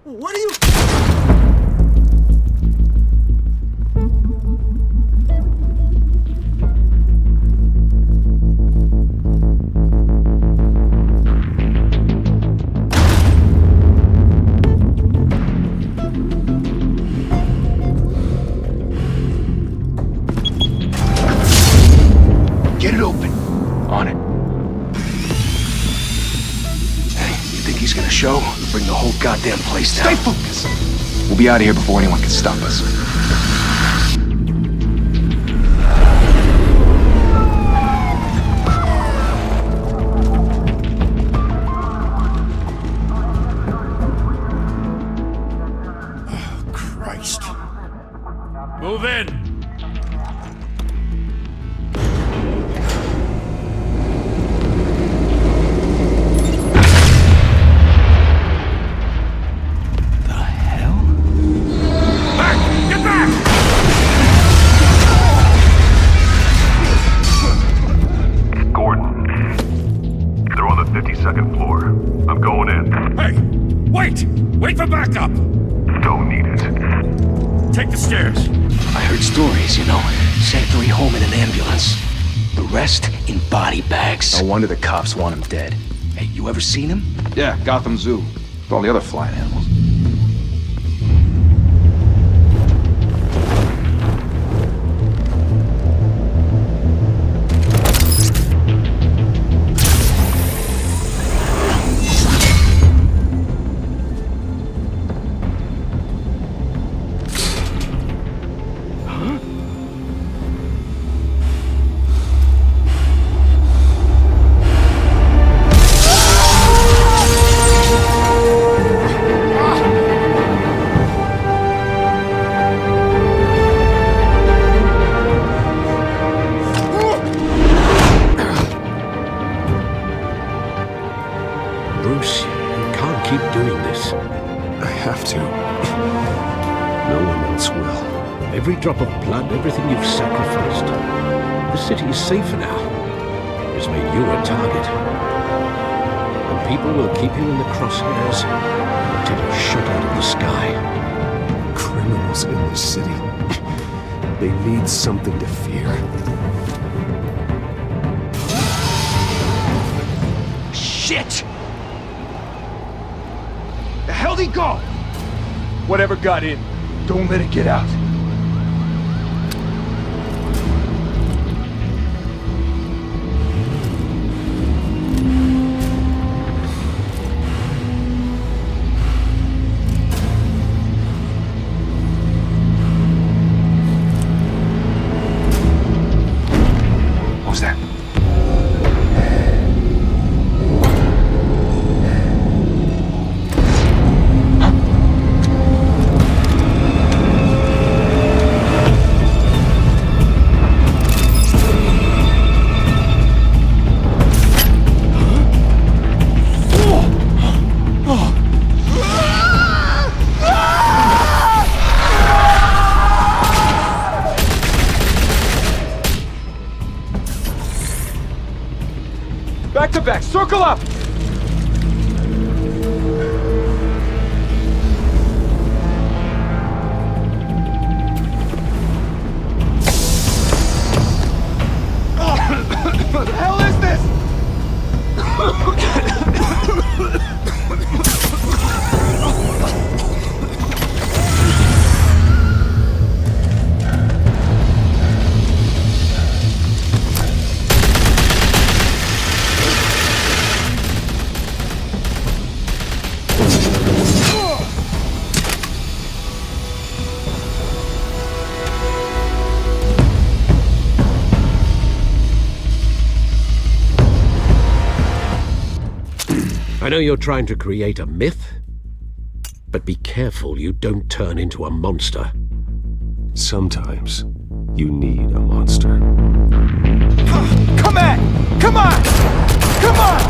What are you... Get it open. On it. Hey, you think he's gonna show? Bring the whole goddamn place down. Stay focused! We'll be out of here before anyone can stop us. Oh, Christ. Move in! Wait for backup! Don't need it. Take the stairs. I heard stories, you know. Safely home in an ambulance. The rest in body bags. No wonder the cops want him dead. Hey, you ever seen him? Yeah, Gotham Zoo. With all the other flying animals. Bruce, you can't keep doing this. I have to. No one else will. Every drop of blood, everything you've sacrificed. The city is safer now. It's made you a target. And people will keep you in the crosshairs until you're shot out of the sky. Criminals in this city. They need something to fear. Shit! The hell'd he go? Whatever got in, don't let it get out. What was that? Back to back, circle up! What the hell is this? I know you're trying to create a myth, but be careful you don't turn into a monster. Sometimes you need a monster. Come on! Come on! Come on!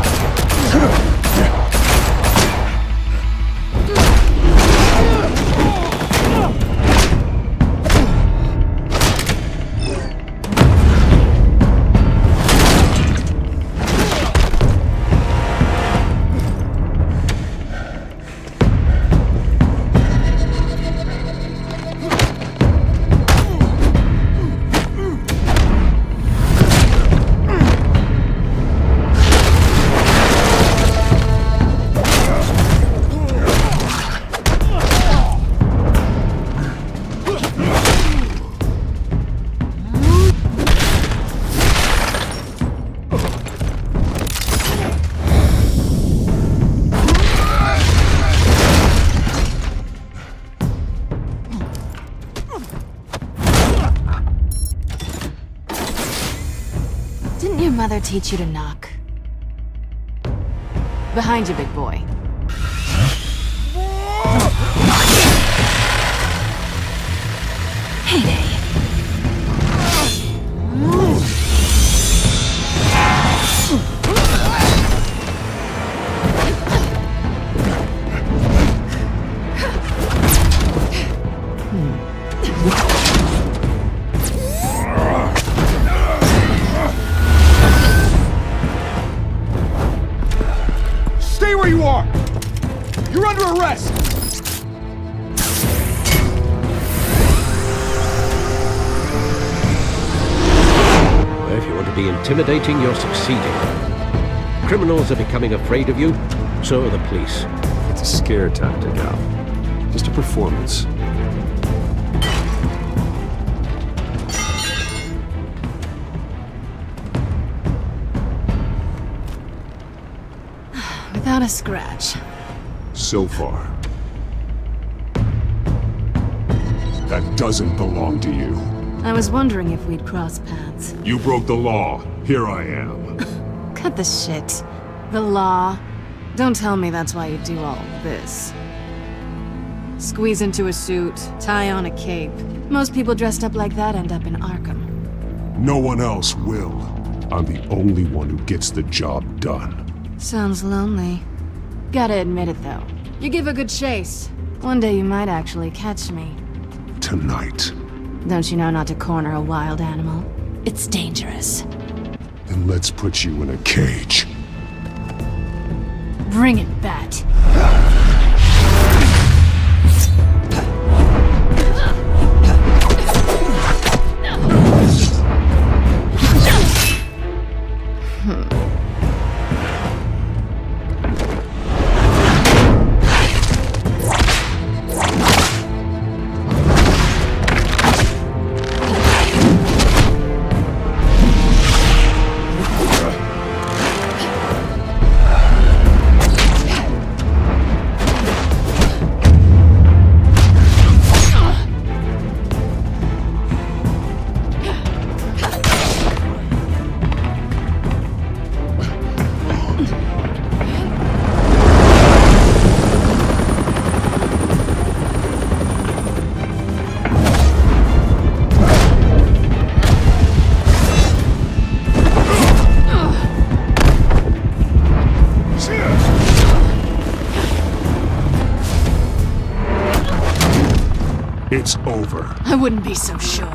mother teach you to knock? Behind you, big boy. Heyday. Stay where you are! You're under arrest! If you want to be intimidating, you're succeeding. Criminals are becoming afraid of you, so are the police. It's a scare tactic, Al. Just a performance. Without a scratch. So far. That doesn't belong to you. I was wondering if we'd cross paths. You broke the law. Here I am. Cut the shit. The law. Don't tell me that's why you do all this. Squeeze into a suit, tie on a cape. Most people dressed up like that end up in Arkham. No one else will. I'm the only one who gets the job done. Sounds lonely. Gotta admit it, though. You give a good chase. One day you might actually catch me. Tonight. Don't you know not to corner a wild animal? It's dangerous. Then let's put you in a cage. Bring it, Bat. It's over. I wouldn't be so sure.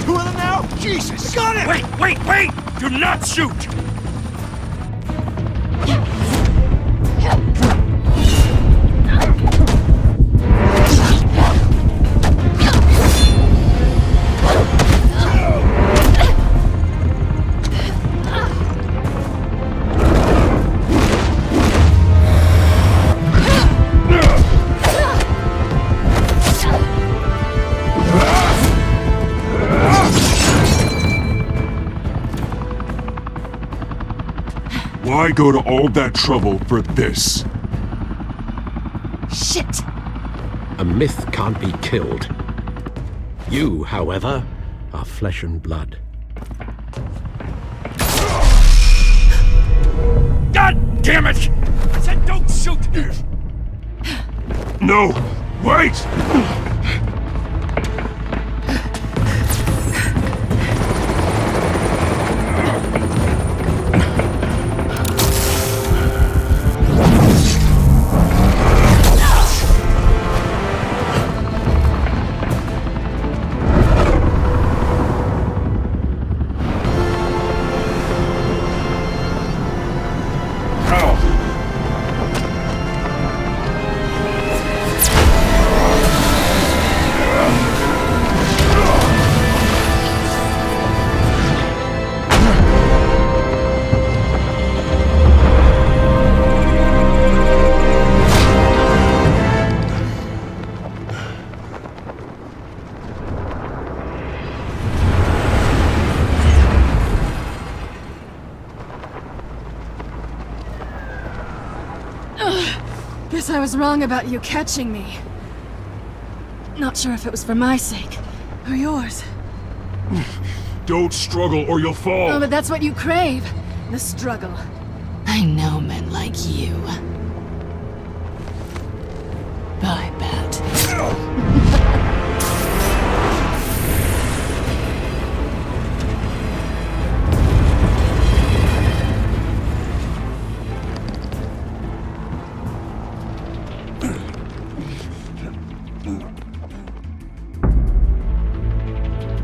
Two of them now? Jesus! Got it! Wait! Do not shoot! Why go to all that trouble for this? Shit! A myth can't be killed. You, however, are flesh and blood. God damn it! I said don't shoot! No! Wait! Guess I was wrong about you catching me. Not sure if it was for my sake, or yours. Don't struggle or you'll fall. Oh, but that's what you crave. The struggle. I know men like you. Bye, Bat.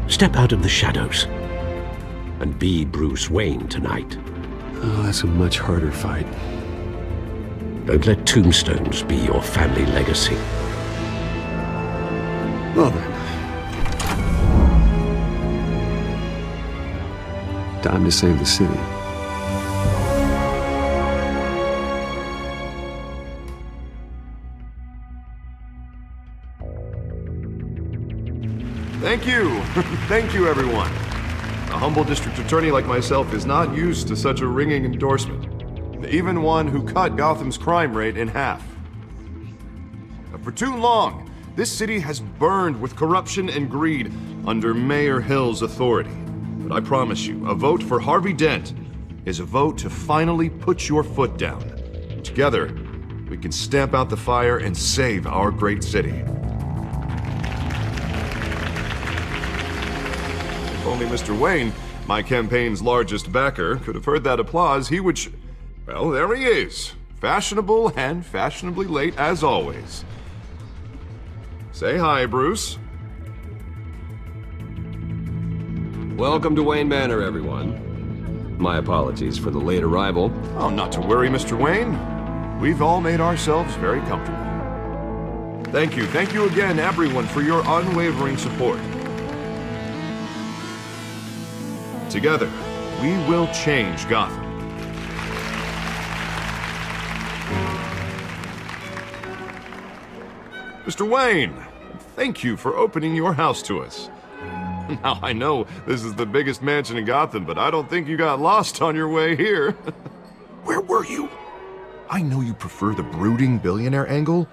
Step out of the shadows and be Bruce Wayne tonight. Oh, that's a much harder fight. Don't let tombstones be your family legacy. Well then. Time to save the city. Thank you. Thank you, everyone. A humble district attorney like myself is not used to such a ringing endorsement. Even one who cut Gotham's crime rate in half. For too long, this city has burned with corruption and greed under Mayor Hill's authority. But I promise you, a vote for Harvey Dent is a vote to finally put your foot down. Together, we can stamp out the fire and save our great city. If only Mr. Wayne, my campaign's largest backer, could have heard that applause, he would well, there he is. Fashionable and fashionably late as always. Say hi, Bruce. Welcome to Wayne Manor, everyone. My apologies for the late arrival. Oh, not to worry, Mr. Wayne. We've all made ourselves very comfortable. Thank you again, everyone, for your unwavering support. Together, we will change Gotham. Mr. Wayne, thank you for opening your house to us. Now, I know this is the biggest mansion in Gotham, but I don't think you got lost on your way here. Where were you? I know you prefer the brooding billionaire angle,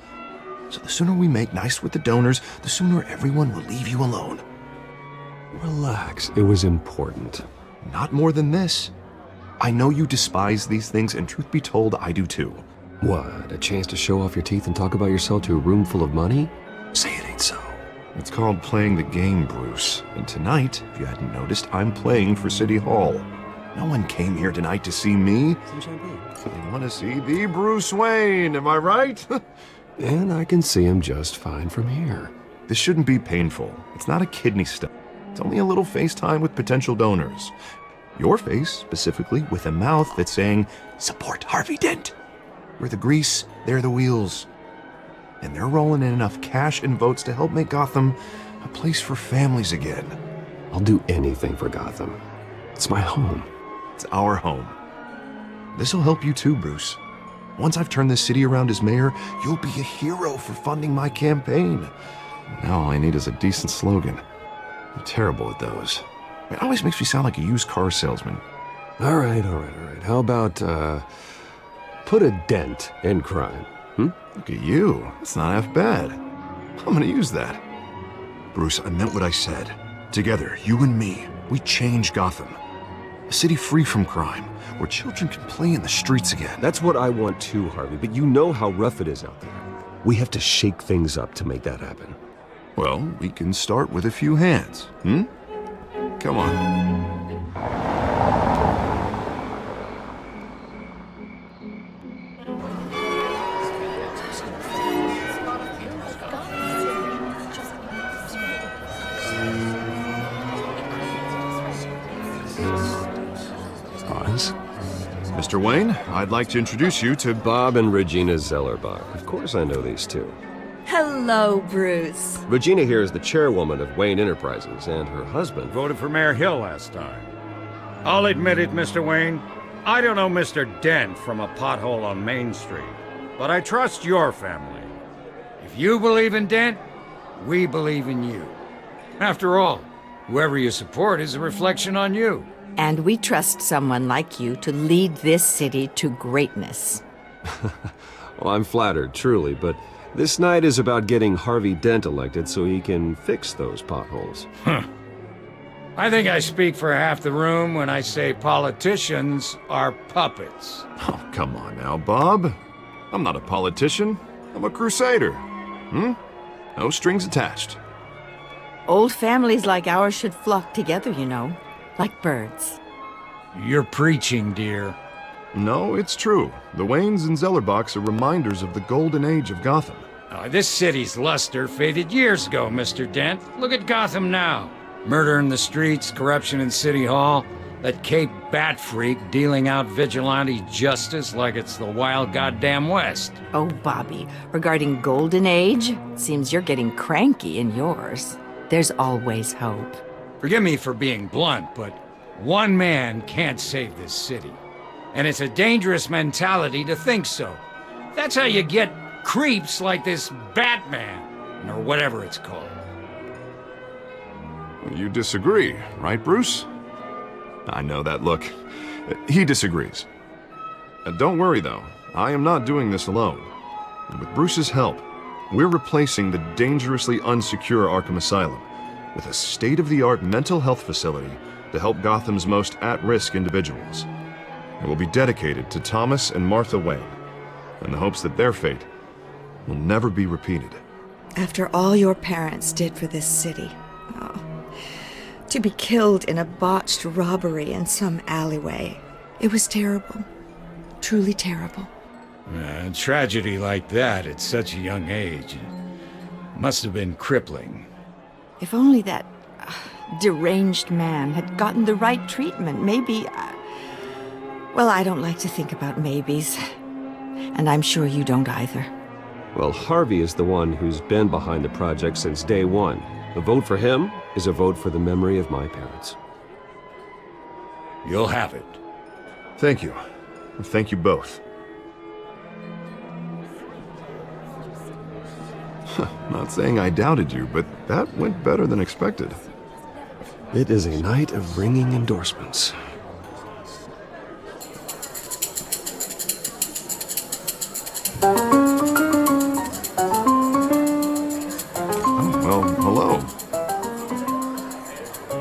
so the sooner we make nice with the donors, the sooner everyone will leave you alone. Relax, it was important. Not more than this. I know you despise these things, and truth be told, I do too. What, a chance to show off your teeth and talk about yourself to a room full of money? Say it ain't so. It's called playing the game, Bruce. And tonight, if you hadn't noticed, I'm playing for City Hall. No one came here tonight to see me. Some champagne. They want to see the Bruce Wayne, am I right? And I can see him just fine from here. This shouldn't be painful. It's not a kidney stone. It's only a little FaceTime with potential donors. Your face, specifically, with a mouth that's saying, support Harvey Dent. We're the grease, they're the wheels. And they're rolling in enough cash and votes to help make Gotham a place for families again. I'll do anything for Gotham. It's my home. It's our home. This'll help you too, Bruce. Once I've turned this city around as mayor, you'll be a hero for funding my campaign. Now all I need is a decent slogan. I'm terrible at those. It always makes me sound like a used car salesman. All right. How about, put a dent in crime? Look at you. That's not half bad. I'm gonna use that. Bruce, I meant what I said. Together, you and me, we change Gotham. A city free from crime, where children can play in the streets again. That's what I want too, Harvey, but you know how rough it is out there. We have to shake things up to make that happen. Well, we can start with a few hands, Come on. Oz? Mr. Wayne, I'd like to introduce you to Bob and Regina Zellerbach. Of course I know these two. Hello, Bruce. Regina here is the chairwoman of Wayne Enterprises, and her husband... Voted for Mayor Hill last time. I'll admit it, Mr. Wayne. I don't know Mr. Dent from a pothole on Main Street, but I trust your family. If you believe in Dent, we believe in you. After all, whoever you support is a reflection on you. And we trust someone like you to lead this city to greatness. Well, I'm flattered, truly, but this night is about getting Harvey Dent elected so he can fix those potholes. I think I speak for half the room when I say politicians are puppets. Oh, come on now, Bob. I'm not a politician. I'm a crusader. No strings attached. Old families like ours should flock together, you know, like birds. You're preaching, dear. No, it's true. The Waynes and Zellerbachs are reminders of the golden age of Gotham. This city's luster faded years ago, Mr. Dent. Look at Gotham now. Murder in the streets, corruption in City Hall, that Cape Bat freak dealing out vigilante justice like it's the wild goddamn West. Oh, Bobby, regarding Golden Age, seems you're getting cranky in yours. There's always hope. Forgive me for being blunt, but one man can't save this city. And it's a dangerous mentality to think so. That's how you get creeps like this Batman, or whatever it's called. You disagree, right, Bruce? I know that look. He disagrees. Don't worry, though. I am not doing this alone. With Bruce's help, we're replacing the dangerously unsecure Arkham Asylum with a state-of-the-art mental health facility to help Gotham's most at-risk individuals. It will be dedicated to Thomas and Martha Wayne, in the hopes that their fate will never be repeated. After all your parents did for this city, to be killed in a botched robbery in some alleyway, it was terrible. Truly terrible. A tragedy like that at such a young age must have been crippling. If only that deranged man had gotten the right treatment, maybe... well, I don't like to think about maybes. And I'm sure you don't either. Well, Harvey is the one who's been behind the project since day one. A vote for him is a vote for the memory of my parents. You'll have it. Thank you. Thank you both. Not saying I doubted you, but that went better than expected. It is a night of ringing endorsements.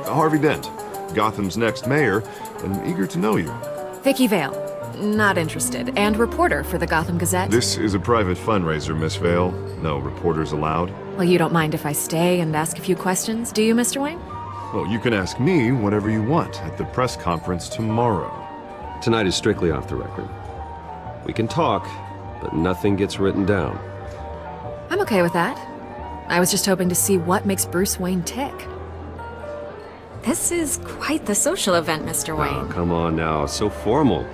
Harvey Dent, Gotham's next mayor, and eager to know you. Vicky Vale. Not interested. And reporter for the Gotham Gazette. This is a private fundraiser, Miss Vale. No reporters allowed. Well, you don't mind if I stay and ask a few questions, do you, Mr. Wayne? Well, you can ask me whatever you want at the press conference tomorrow. Tonight is strictly off the record. We can talk, but nothing gets written down. I'm okay with that. I was just hoping to see what makes Bruce Wayne tick. This is quite the social event, Mr. Wayne. Oh, come on now, so formal.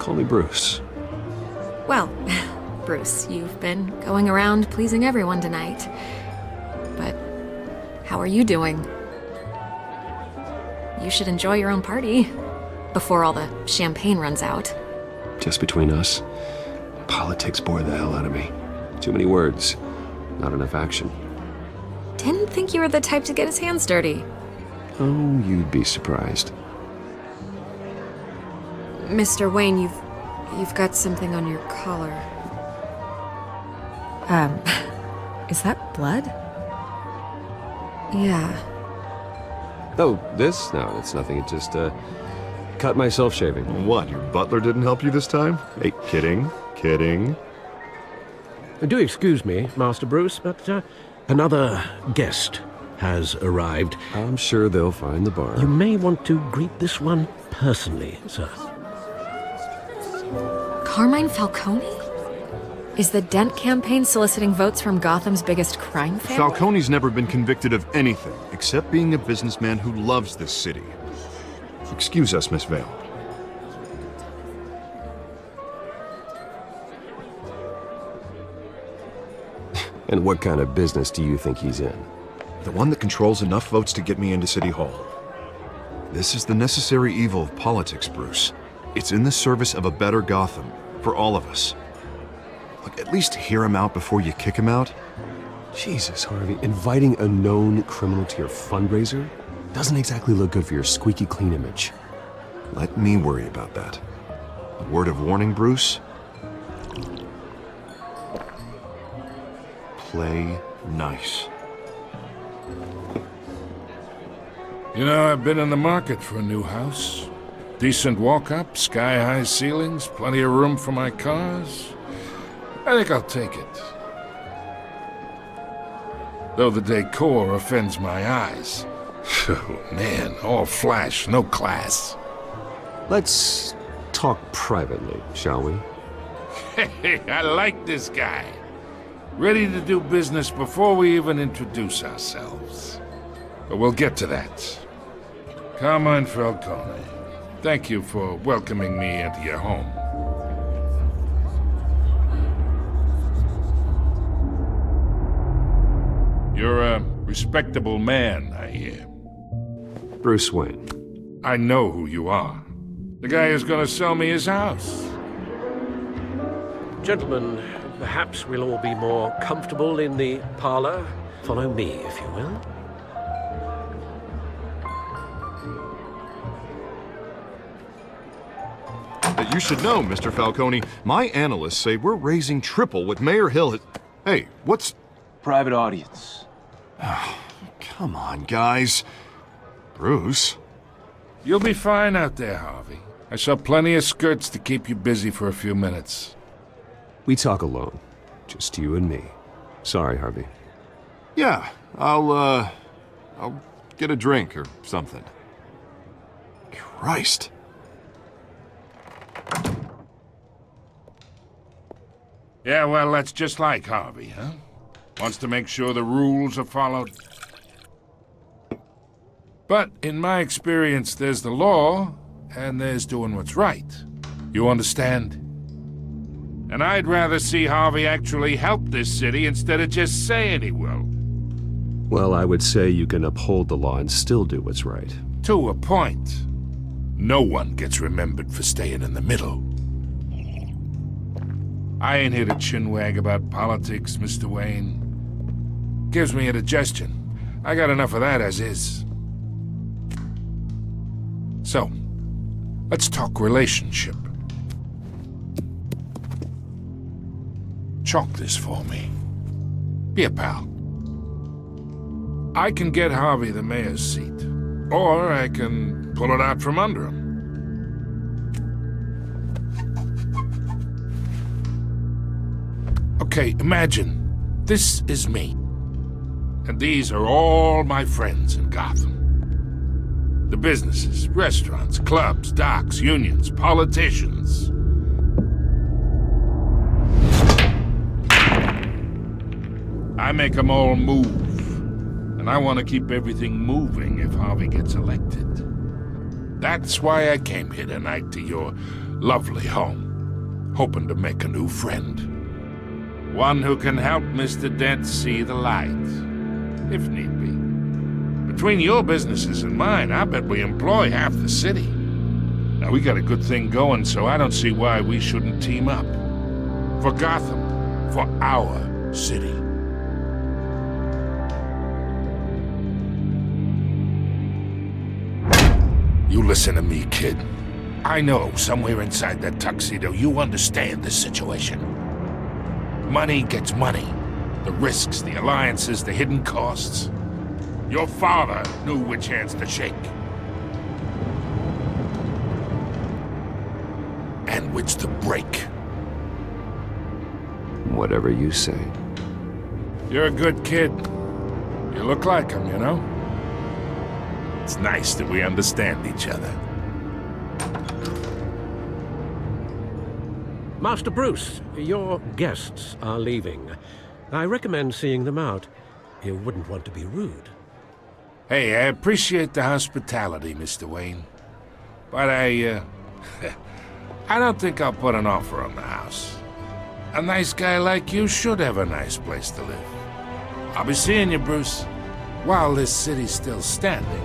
Call me Bruce. Well, Bruce, you've been going around pleasing everyone tonight. But how are you doing? You should enjoy your own party before all the champagne runs out. Just between us, politics bore the hell out of me. Too many words, not enough action. Didn't think you were the type to get his hands dirty. Oh, you'd be surprised. Mr. Wayne, you've got something on your collar. Is that blood? Yeah. Oh, this? No, it's nothing. It just, cut myself shaving. What, your butler didn't help you this time? Hey, kidding. Do excuse me, Master Bruce, but another guest has arrived. I'm sure they'll find the bar. You may want to greet this one personally, sir. Carmine Falcone? Is the Dent campaign soliciting votes from Gotham's biggest crime family? Falcone's never been convicted of anything except being a businessman who loves this city. Excuse us, Miss Vale. And what kind of business do you think he's in? The one that controls enough votes to get me into City Hall. This is the necessary evil of politics, Bruce. It's in the service of a better Gotham, for all of us. Look, at least hear him out before you kick him out. Jesus, Harvey, inviting a known criminal to your fundraiser doesn't exactly look good for your squeaky clean image. Let me worry about that. A word of warning, Bruce? play nice. You know, I've been in the market for a new house. Decent walk-up, sky-high ceilings, plenty of room for my cars. I think I'll take it. Though the decor offends my eyes. Oh, man, all flash, no class. Let's talk privately, shall we? Hey, I like this guy. Ready to do business before we even introduce ourselves. But we'll get to that. Carmine Falcone, thank you for welcoming me into your home. You're a respectable man, I hear. Bruce Wayne. I know who you are. The guy who's gonna sell me his house. Gentlemen, perhaps we'll all be more comfortable in the parlor. Follow me, if you will. You should know, Mr. Falcone, my analysts say we're raising triple what Mayor Hill has... Hey, what's... Private audience. Come on, guys. Bruce? You'll be fine out there, Harvey. I saw plenty of skirts to keep you busy for a few minutes. We talk alone. Just you and me. Sorry, Harvey. Yeah, I'll get a drink or something. Christ. Yeah, well, that's just like Harvey, huh? Wants to make sure the rules are followed. But in my experience, there's the law, and there's doing what's right. You understand? And I'd rather see Harvey actually help this city instead of just saying he will. Well, I would say you can uphold the law and still do what's right. To a point. No one gets remembered for staying in the middle. I ain't here to chinwag about politics, Mr. Wayne. Gives me indigestion. I got enough of that as is. So, let's talk relationship. Chalk this for me. Be a pal. I can get Harvey the mayor's seat, or I can pull it out from under him. Okay, imagine this is me, and these are all my friends in Gotham. The businesses, restaurants, clubs, docks, unions, politicians. I make them all move, and I want to keep everything moving if Harvey gets elected. That's why I came here tonight to your lovely home, hoping to make a new friend. One who can help Mr. Dent see the light, if need be. Between your businesses and mine, I bet we employ half the city. Now, we got a good thing going, so I don't see why we shouldn't team up. For Gotham, for our city. You listen to me, kid. I know somewhere inside that tuxedo you understand this situation. Money gets money. The risks, the alliances, the hidden costs. Your father knew which hands to shake. And which to break. Whatever you say. You're a good kid. You look like him, you know? It's nice that we understand each other. Master Bruce, your guests are leaving. I recommend seeing them out. You wouldn't want to be rude. Hey, I appreciate the hospitality, Mr. Wayne. But I don't think I'll put an offer on the house. A nice guy like you should have a nice place to live. I'll be seeing you, Bruce, while this city's still standing.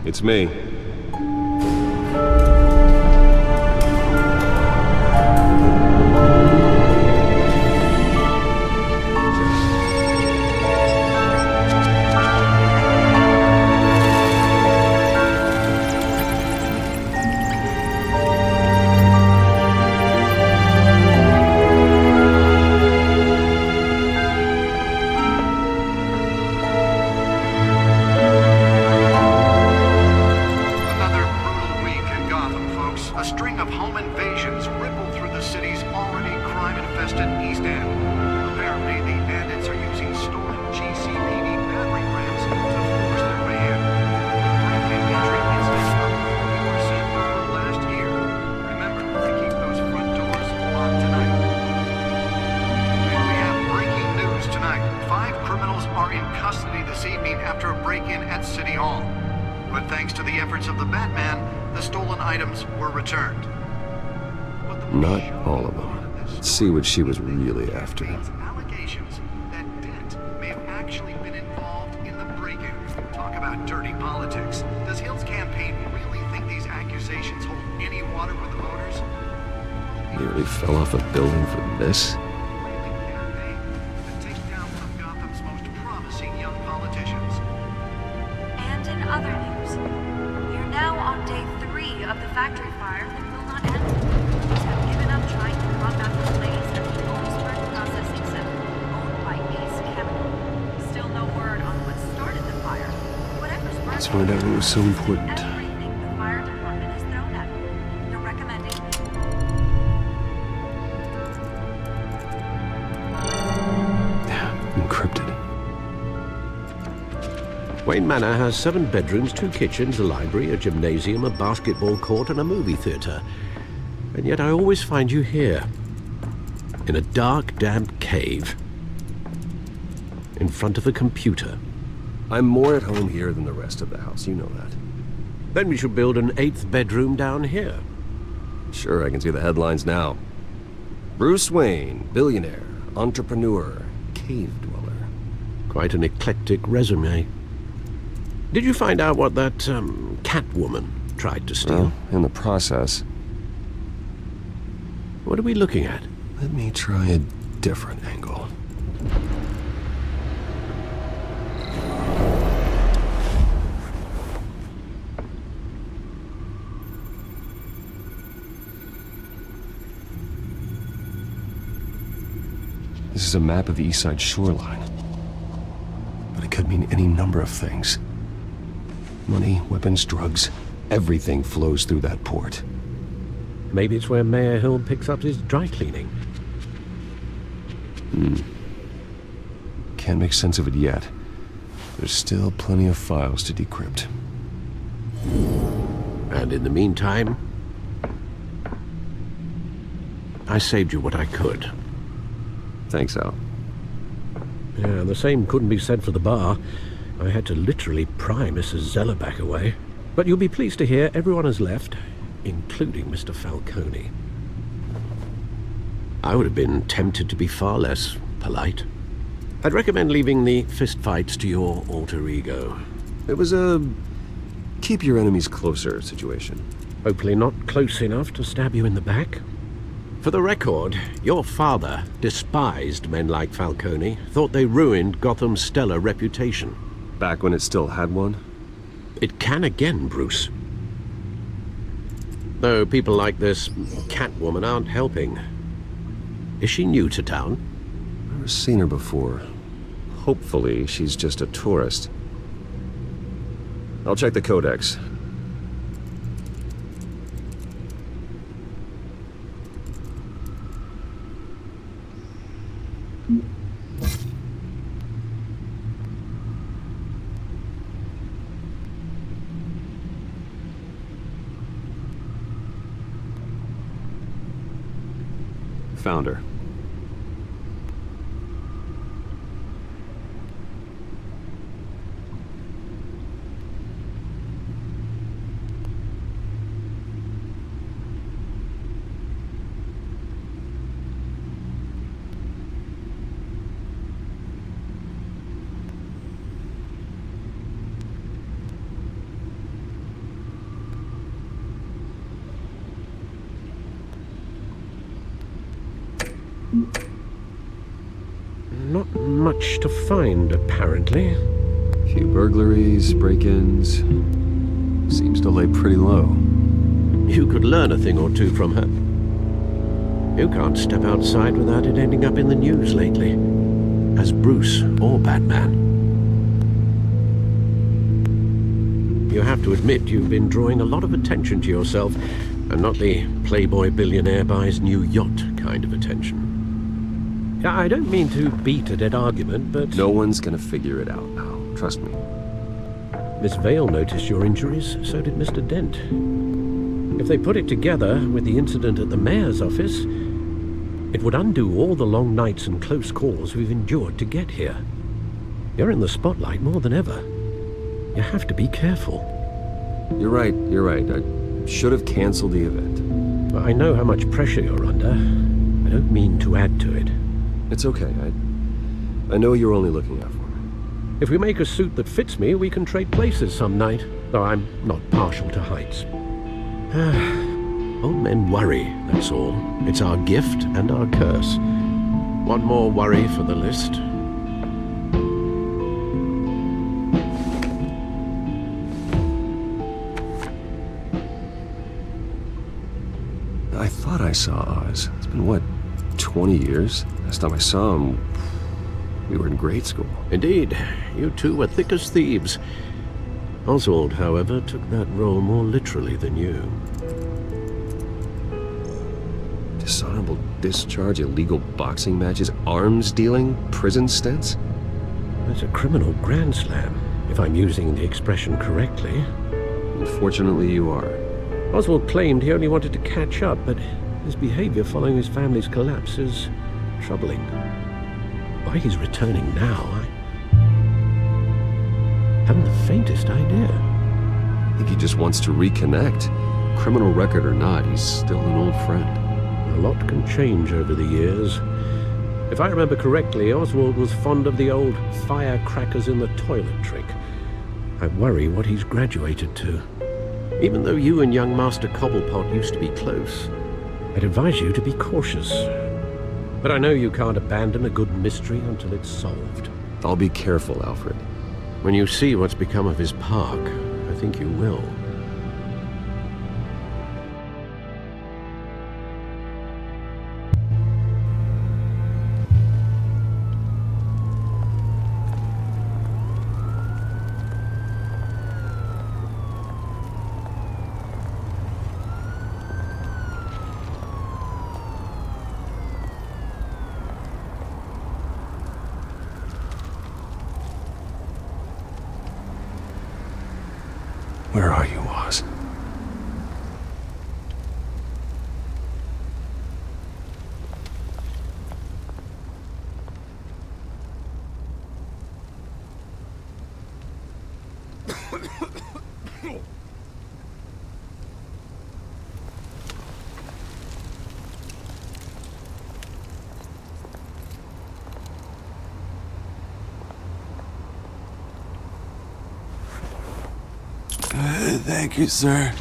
It's me. Another brutal week in Gotham, folks. A string of home invasions rippled through the city's already crime-infested East End. Apparently, the bandits are using stolen GCPD battering rams to force their way in. Rapid entry incidents up 40% over last year. Remember to keep those front doors locked tonight. And we have breaking news tonight. 5 criminals are in custody this evening after a break-in at City Hall. But thanks to the efforts of the Batman, the stolen items were returned. But the Not show all of them. Let's see what she was really after. allegations that Dent may have actually been involved in the break-in. Talk about dirty politics. Does Hill's campaign really think these accusations hold any water with the voters? Nearly fell off a building for this? Railing campaign to take down one of Gotham's most promising young politicians. And in other news, we are now on day 3 of the factory fire that will not end. Police have given up trying to combat the blaze at the Otisburg Processing Center, owned by Ace Chemical. Still no word on what started the fire. Whatever's burning, Let's find out what was so important. everything the fire department has thrown at it. They're recommending Encrypted. Wayne Manor has 7 bedrooms, 2 kitchens, a library, a gymnasium, a basketball court, and a movie theater. And yet I always find you here, in a dark, damp cave, in front of a computer. I'm more at home here than the rest of the house, you know that. Then we should build an 8th bedroom down here. Sure, I can see the headlines now. Bruce Wayne, billionaire, entrepreneur, cave dweller. Quite an eclectic resume. Did you find out what that Catwoman tried to steal? Well, in the process. What are we looking at? Let me try a different angle. This is a map of the East Side shoreline. But it could mean any number of things. Money, weapons, drugs, everything flows through that port. Maybe it's where Mayor Hill picks up his dry cleaning. Can't make sense of it yet. There's still plenty of files to decrypt. And in the meantime, I saved you what I could. Thanks, Al. Yeah, the same couldn't be said for the bar. I had to literally pry Mrs. Zellerback away. But you'll be pleased to hear everyone has left, including Mr. Falcone. I would have been tempted to be far less polite. I'd recommend leaving the fistfights to your alter ego. It was a keep your enemies closer situation. Hopefully not close enough to stab you in the back. For the record, your father despised men like Falcone, thought they ruined Gotham's stellar reputation. Back when it still had one? It can again, Bruce. Though people like this Catwoman aren't helping. Is she new to town? Never seen her before. Hopefully, she's just a tourist. I'll check the codex. Found her. Not much to find, apparently. Few burglaries, break-ins. Seems to lay pretty low. You could learn a thing or two from her. You can't step outside without it ending up in the news lately. As Bruce or Batman. You have to admit you've been drawing a lot of attention to yourself, and not the playboy billionaire buys new yacht kind of attention. I don't mean to beat a dead argument, but... No one's gonna figure it out now. Trust me. Miss Vale noticed your injuries, so did Mr. Dent. If they put it together with the incident at the mayor's office, it would undo all the long nights and close calls we've endured to get here. You're in the spotlight more than ever. You have to be careful. You're right. I should have canceled the event. I know how much pressure you're under. I don't mean to add to it. It's okay. I know you're only looking out for me. If we make a suit that fits me, we can trade places some night, though I'm not partial to heights. Old men worry, that's all. It's our gift and our curse. One more worry for the list. I thought I saw Oz. It's been, what, 20 years? Last time I saw him, we were in grade school. Indeed, you two were thick as thieves. Oswald, however, took that role more literally than you. Dishonorable discharge, illegal boxing matches, arms dealing, prison stints? That's a criminal grand slam, if I'm using the expression correctly. Unfortunately, you are. Oswald claimed he only wanted to catch up, but his behavior following his family's collapse is troubling. Why he's returning now, I haven't the faintest idea. I think he just wants to reconnect. Criminal record or not, he's still an old friend. A lot can change over the years. If I remember correctly, Oswald was fond of the old firecrackers in the toilet trick. I worry what he's graduated to. Even though you and young Master Cobblepot used to be close, I'd advise you to be cautious. But I know you can't abandon a good mystery until it's solved. I'll be careful, Alfred. When you see what's become of his park, I think you will. Where are you, Oz? Thank you, sir.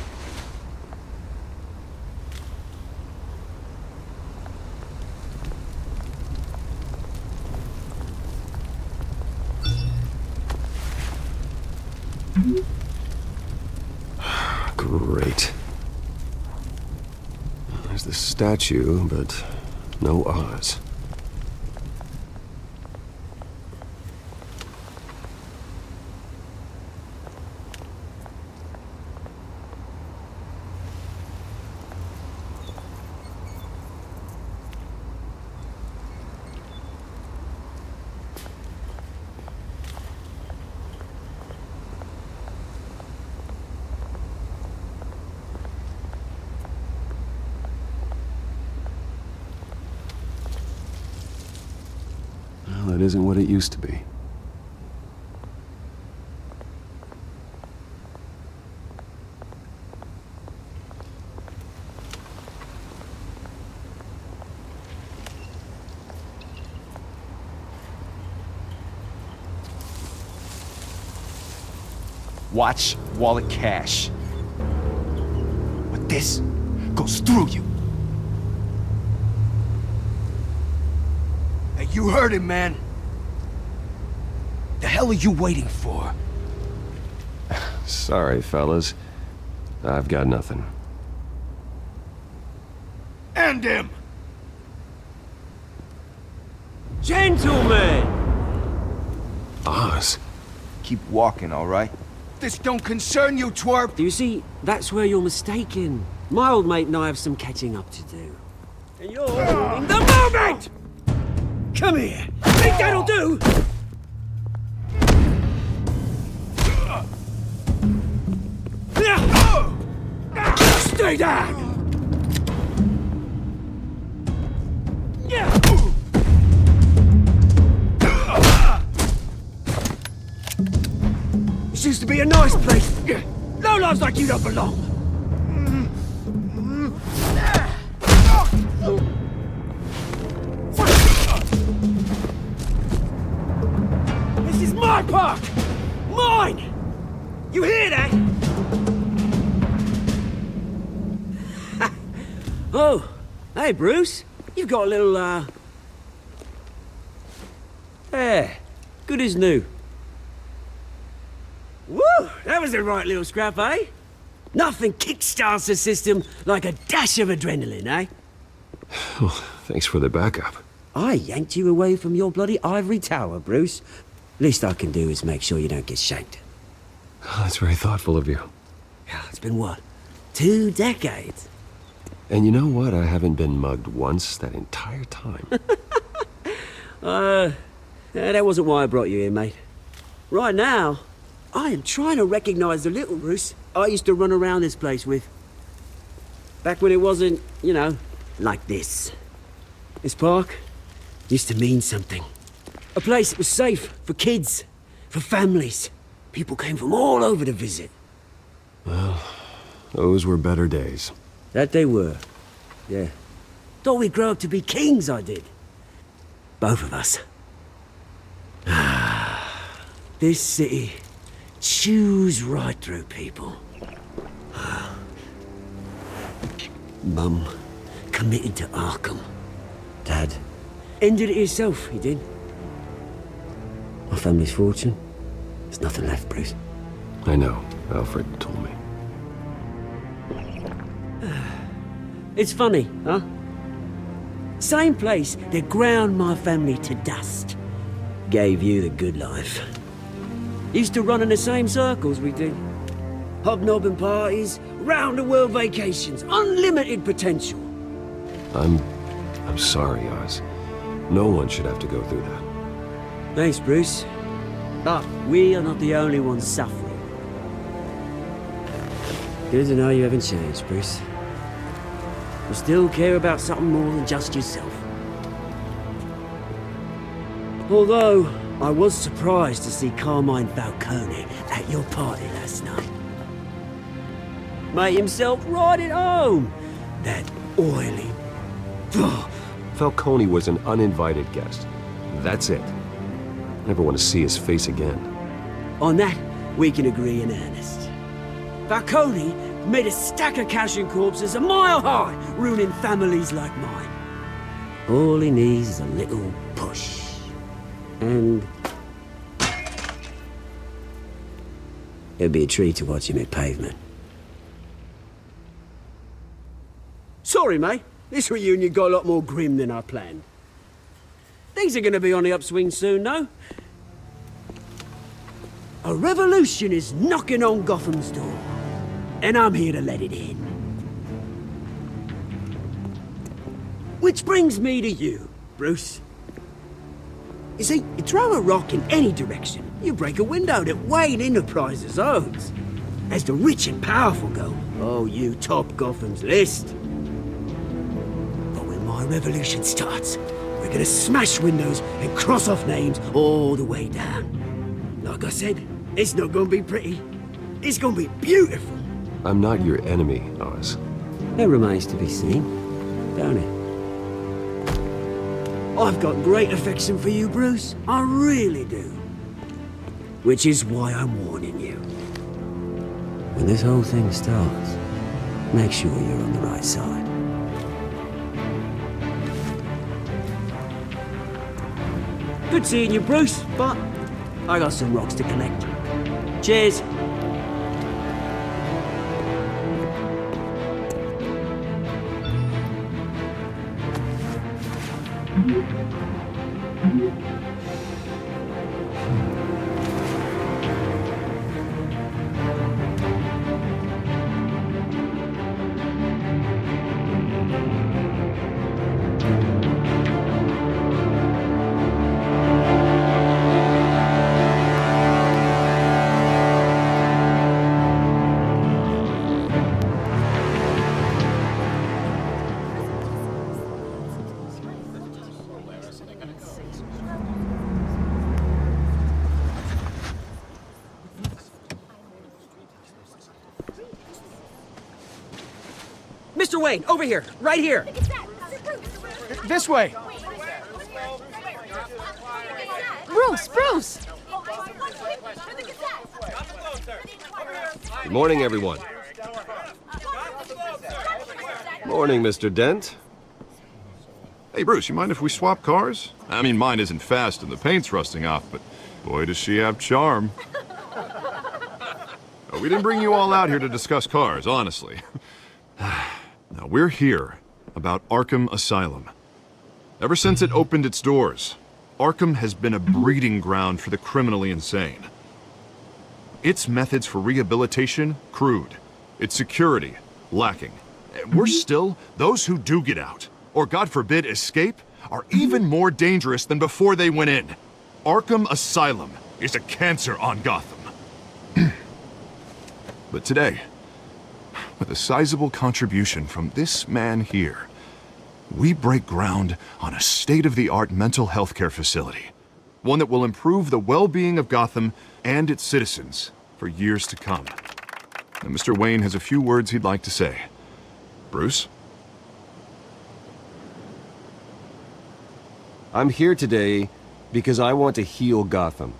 Great. There's the statue, but no Oz. Well, it isn't what it used to be. Watch wallet cash. But this goes through you. You heard him, man. The hell are you waiting for? Sorry, fellas. I've got nothing. End him! Gentlemen! Oz. Keep walking, all right? This don't concern you, twerp! Do you see, that's where you're mistaken. My old mate and I have some catching up to do. And you're ruining the moment! Come here! Think that'll do? Stay down! This used to be a nice place. No lives like you don't belong. This is my park! Mine! You hear that? Oh, hey Bruce. You've got a little, Yeah, good as new. Woo! That was a right little scrap, eh? Nothing kickstarts the system like a dash of adrenaline, eh? Oh, thanks for the backup. I yanked you away from your bloody ivory tower, Bruce. Least I can do is make sure you don't get shanked. Oh, that's very thoughtful of you. Yeah, it's been what? 2 decades? And you know what? I haven't been mugged once that entire time. That wasn't why I brought you here, mate. Right now, I am trying to recognize the little Bruce I used to run around this place with. Back when it wasn't, you know, like this. This park used to mean something. A place that was safe for kids, for families. People came from all over to visit. Well, those were better days. That they were, yeah. Thought we'd grow up to be kings, I did. Both of us. This city chews right through people. Mum committed to Arkham. Dad ended it himself, he did. My family's fortune, there's nothing left, Bruce. I know. Alfred told me. It's funny, huh? Same place that ground my family to dust. Gave you the good life. Used to run in the same circles we did. Hobnobbing parties, round-the-world vacations, unlimited potential. I'm sorry, Oz. No one should have to go through that. Thanks, Bruce. But we are not the only ones suffering. Good to know you haven't changed, Bruce. You still care about something more than just yourself. Although, I was surprised to see Carmine Falcone at your party last night. Made himself right at home. That oily... Falcone was an uninvited guest. That's it. Never want to see his face again. On that, we can agree in earnest. Falcone made a stack of cash and corpses a mile high, ruining families like mine. All he needs is a little push. And... it'd be a treat to watch him hit pavement. Sorry, mate. This reunion got a lot more grim than I planned. Things are gonna be on the upswing soon, no? A revolution is knocking on Gotham's door. And I'm here to let it in. Which brings me to you, Bruce. You see, you throw a rock in any direction, you break a window that Wayne Enterprises owns. As the rich and powerful go, oh, you top Gotham's list. But when my revolution starts, we're gonna smash windows and cross off names all the way down. Like I said, it's not gonna be pretty. It's gonna be beautiful. I'm not your enemy, Oz. It remains to be seen, don't it? I've got great affection for you, Bruce. I really do. Which is why I'm warning you. When this whole thing starts, make sure you're on the right side. Good seeing you, Bruce, but I got some rocks to collect. Cheers. Mr. Wayne, over here, right here. This way. Bruce! Good morning, everyone. Morning, Mr. Dent. Hey, Bruce, you mind if we swap cars? I mean, mine isn't fast and the paint's rusting off, but boy, does she have charm. We didn't bring you all out here to discuss cars, honestly. Now, we're here about Arkham Asylum. Ever since it opened its doors, Arkham has been a breeding ground for the criminally insane. Its methods for rehabilitation, crude. Its security, lacking. And worse still, those who do get out, or God forbid escape, are even more dangerous than before they went in. Arkham Asylum is a cancer on Gotham. But today, with a sizable contribution from this man here, we break ground on a state-of-the-art mental health care facility. One that will improve the well-being of Gotham and its citizens for years to come. Now, Mr. Wayne has a few words he'd like to say. Bruce? I'm here today because I want to heal Gotham.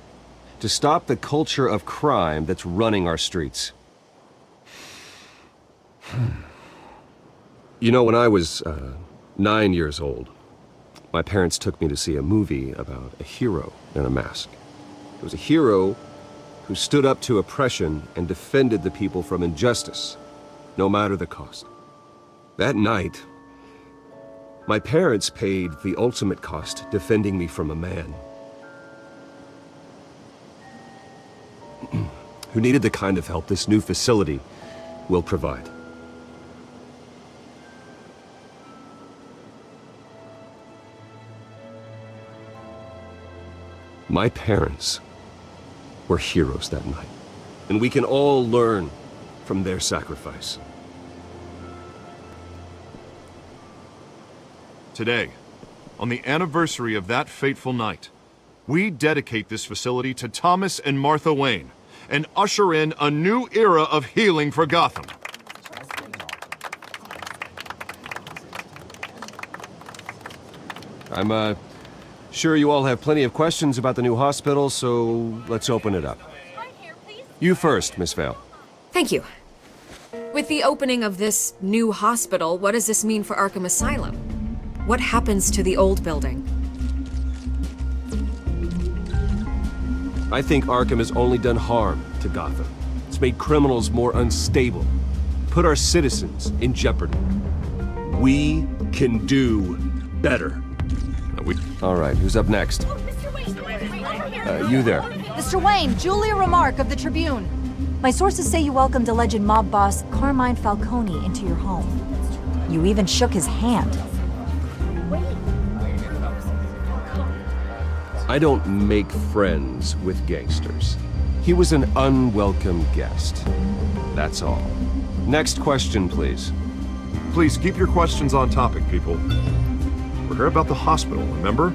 To stop the culture of crime that's running our streets. You know, when I was 9 years old, my parents took me to see a movie about a hero in a mask. It was a hero who stood up to oppression and defended the people from injustice, no matter the cost. That night, my parents paid the ultimate cost defending me from a man who needed the kind of help this new facility will provide. My parents were heroes that night, and we can all learn from their sacrifice. Today, on the anniversary of that fateful night, we dedicate this facility to Thomas and Martha Wayne and usher in a new era of healing for Gotham. I'm sure you all have plenty of questions about the new hospital, so let's open it up. You first, Miss Vale. Thank you. With the opening of this new hospital, what does this mean for Arkham Asylum? What happens to the old building? I think Arkham has only done harm to Gotham. It's made criminals more unstable, put our citizens in jeopardy. We can do better. All right, who's up next? You there. Mr. Wayne, Julia Remark of the Tribune. My sources say you welcomed alleged mob boss Carmine Falcone into your home. You even shook his hand. I don't make friends with gangsters. He was an unwelcome guest. That's all. Next question, please. Please keep your questions on topic, people. We're here about the hospital, remember?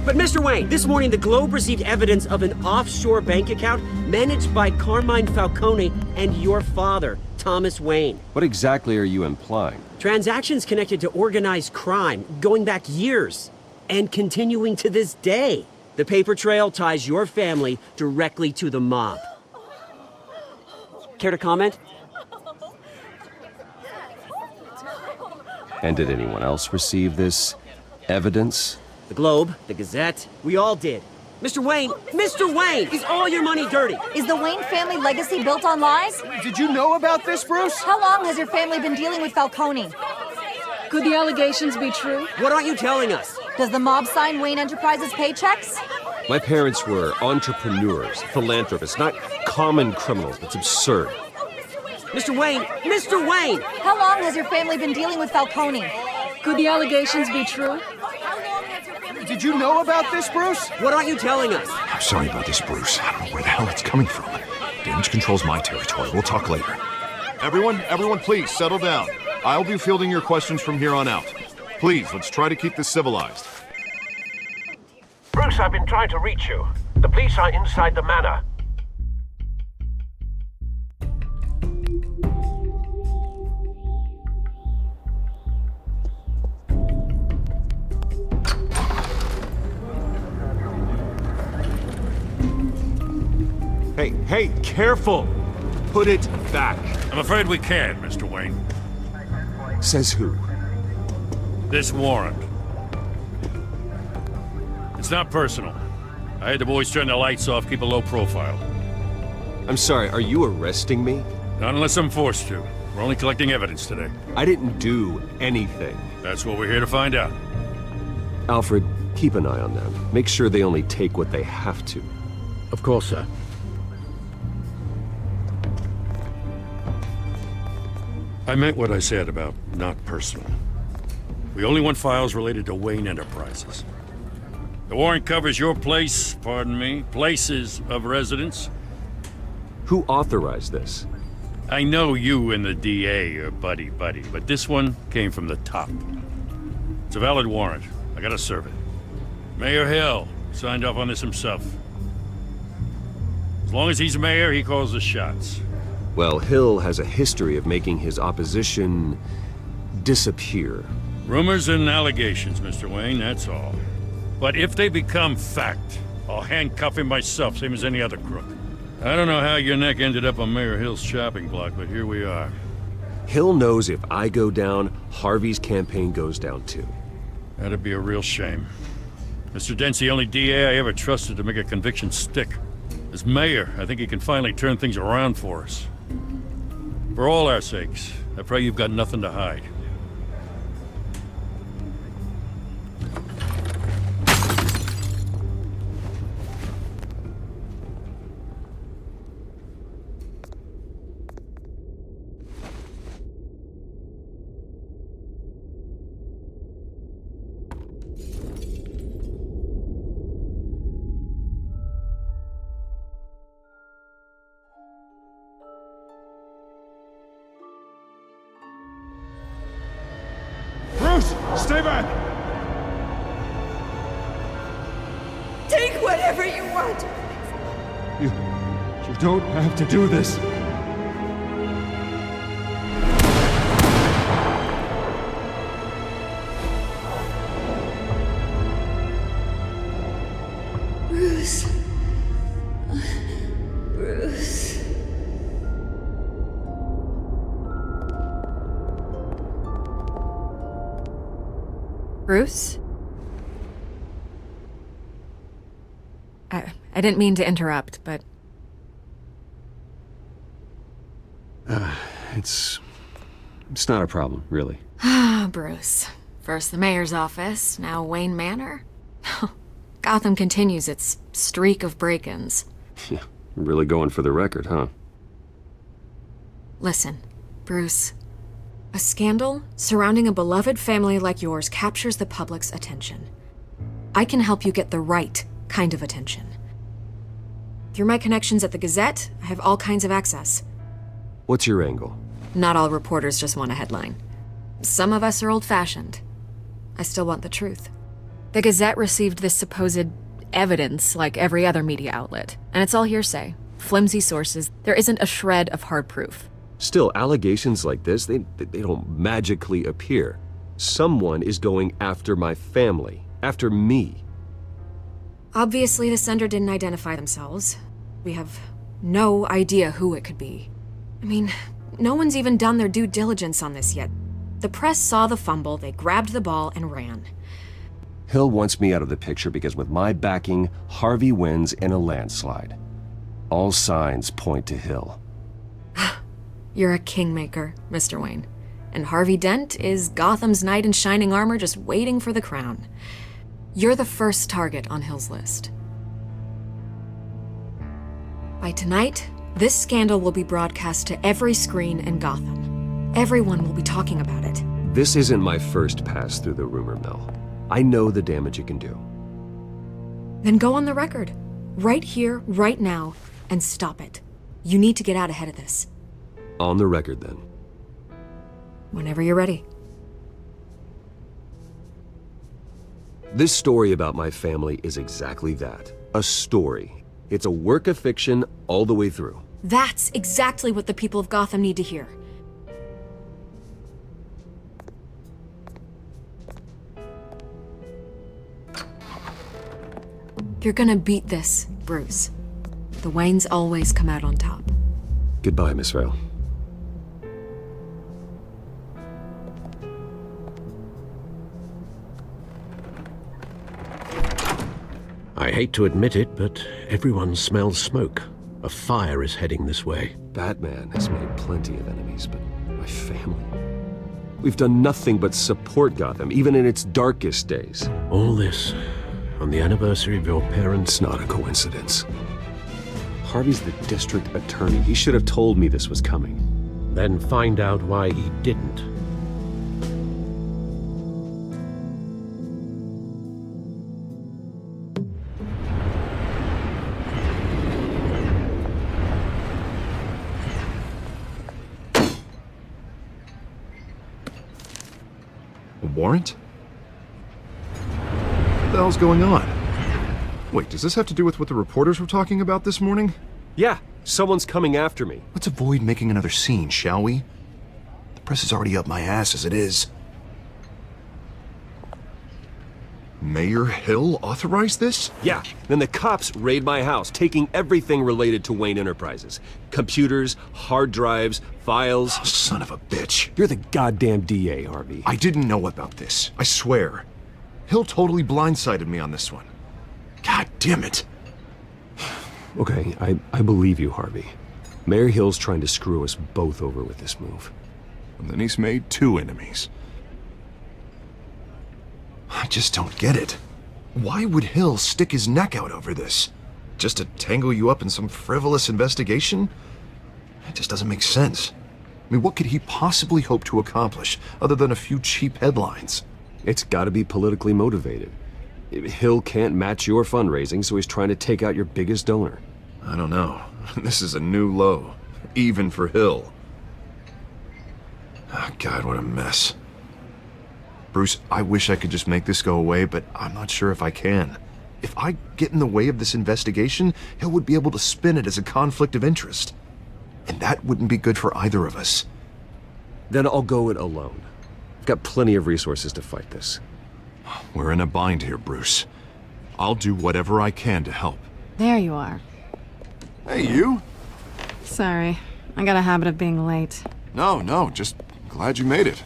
But Mr. Wayne, this morning the Globe received evidence of an offshore bank account managed by Carmine Falcone and your father, Thomas Wayne. What exactly are you implying? Transactions connected to organized crime, going back years, and continuing to this day. The paper trail ties your family directly to the mob. Care to comment? And did anyone else receive this evidence? The Globe, the Gazette, we all did. Mr. Wayne, is all your money dirty? Is the Wayne family legacy built on lies? Did you know about this, Bruce? How long has your family been dealing with Falcone? Could the allegations be true? What aren't you telling us? Does the mob sign Wayne Enterprises paychecks? My parents were entrepreneurs, philanthropists, not common criminals. That's absurd. Mr. Wayne! How long has your family been dealing with Falcone? Could the allegations be true? Did you know about this, Bruce? What aren't you telling us? I'm sorry about this, Bruce. I don't know where the hell it's coming from. Damage control's my territory. We'll talk later. Everyone, please settle down. I'll be fielding your questions from here on out. Please, let's try to keep this civilized. Bruce, I've been trying to reach you. The police are inside the manor. Hey, careful! Put it back. I'm afraid we can't, Mr. Wayne. Says who? This warrant. It's not personal. I had the boys turn the lights off, keep a low profile. I'm sorry, are you arresting me? Not unless I'm forced to. We're only collecting evidence today. I didn't do anything. That's what we're here to find out. Alfred, keep an eye on them. Make sure they only take what they have to. Of course, sir. I meant what I said about not personal. We only want files related to Wayne Enterprises. The warrant covers your place, pardon me, places of residence. Who authorized this? I know you and the DA are buddy-buddy, but this one came from the top. It's a valid warrant. I gotta serve it. Mayor Hill signed off on this himself. As long as he's mayor, he calls the shots. Well, Hill has a history of making his opposition disappear. Rumors and allegations, Mr. Wayne, that's all. But if they become fact, I'll handcuff him myself, same as any other crook. I don't know how your neck ended up on Mayor Hill's shopping block, but here we are. Hill knows if I go down, Harvey's campaign goes down too. That'd be a real shame. Mr. Dent's the only DA I ever trusted to make a conviction stick. As mayor, I think he can finally turn things around for us. For all our sakes, I pray you've got nothing to hide. Stay back! Take whatever you want! You don't have to do this. Bruce. Bruce. Bruce? I didn't mean to interrupt, but... It's not a problem, really. Ah, Bruce. First the mayor's office, now Wayne Manor. Gotham continues its streak of break-ins. Yeah, really going for the record, huh? Listen, Bruce. A scandal surrounding a beloved family like yours captures the public's attention. I can help you get the right kind of attention. Through my connections at the Gazette, I have all kinds of access. What's your angle? Not all reporters just want a headline. Some of us are old-fashioned. I still want the truth. The Gazette received this supposed evidence like every other media outlet, and it's all hearsay, flimsy sources. There isn't a shred of hard proof. Still, allegations like this, they don't magically appear. Someone is going after my family, after me. Obviously, the sender didn't identify themselves. We have no idea who it could be. I mean, no one's even done their due diligence on this yet. The press saw the fumble, they grabbed the ball and ran. Hill wants me out of the picture because with my backing, Harvey wins in a landslide. All signs point to Hill. You're a kingmaker, Mr. Wayne. And Harvey Dent is Gotham's knight in shining armor just waiting for the crown. You're the first target on Hill's list. By tonight, this scandal will be broadcast to every screen in Gotham. Everyone will be talking about it. This isn't my first pass through the rumor mill. I know the damage it can do. Then go on the record. Right here, right now, and stop it. You need to get out ahead of this. On the record, then. Whenever you're ready. This story about my family is exactly that. A story. It's a work of fiction all the way through. That's exactly what the people of Gotham need to hear. You're gonna beat this, Bruce. The Waynes always come out on top. Goodbye, Miss Vale. I hate to admit it, but everyone smells smoke. A fire is heading this way. Batman has made plenty of enemies, but my family? We've done nothing but support Gotham, even in its darkest days. All this on the anniversary of your parents'... It's not a coincidence. Harvey's the district attorney. He should have told me this was coming. Then find out why he didn't. A warrant? What the hell's going on? Wait, does this have to do with what the reporters were talking about this morning? Yeah, someone's coming after me. Let's avoid making another scene, shall we? The press is already up my ass as it is. Mayor Hill authorized this? Yeah, then the cops raid my house, taking everything related to Wayne Enterprises. Computers, hard drives, files. Oh, son of a bitch. You're the goddamn DA, Harvey. I didn't know about this, I swear. Hill totally blindsided me on this one. God damn it. Okay, I believe you, Harvey. Mayor Hill's trying to screw us both over with this move. And then he's made two enemies. I just don't get it. Why would Hill stick his neck out over this? Just to tangle you up in some frivolous investigation? It just doesn't make sense. I mean, what could he possibly hope to accomplish other than a few cheap headlines? It's gotta be politically motivated. Hill can't match your fundraising, so he's trying to take out your biggest donor. I don't know. This is a new low, even for Hill. Oh, God, what a mess. Bruce, I wish I could just make this go away, but I'm not sure if I can. If I get in the way of this investigation, Hill would be able to spin it as a conflict of interest. And that wouldn't be good for either of us. Then I'll go it alone. I've got plenty of resources to fight this. We're in a bind here, Bruce. I'll do whatever I can to help. There you are. Hey, you? Sorry, I got a habit of being late. No, just glad you made it.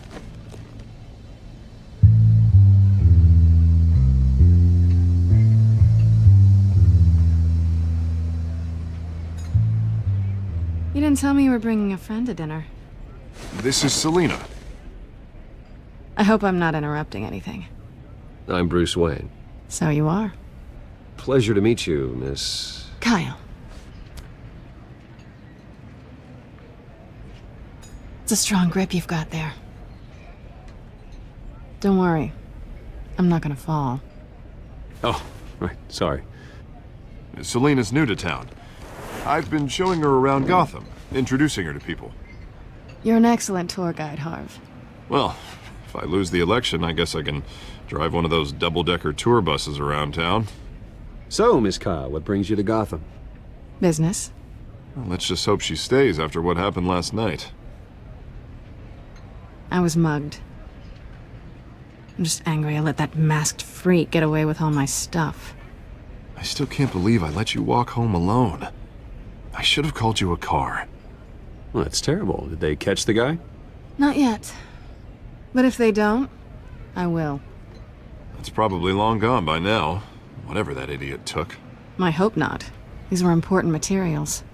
You didn't tell me you were bringing a friend to dinner. This is Selina. I hope I'm not interrupting anything. I'm Bruce Wayne. So you are. Pleasure to meet you, Miss... Kyle. It's a strong grip you've got there. Don't worry. I'm not gonna fall. Oh, right, sorry. Selina's new to town. I've been showing her around Gotham, introducing her to people. You're an excellent tour guide, Harv. Well, if I lose the election, I guess I can drive one of those double-decker tour buses around town. So, Miss Kyle, what brings you to Gotham? Business. Well, let's just hope she stays after what happened last night. I was mugged. I'm just angry I let that masked freak get away with all my stuff. I still can't believe I let you walk home alone. I should have called you a car. Well, that's terrible. Did they catch the guy? Not yet. But if they don't, I will. It's probably long gone by now, whatever that idiot took. I hope not. These were important materials.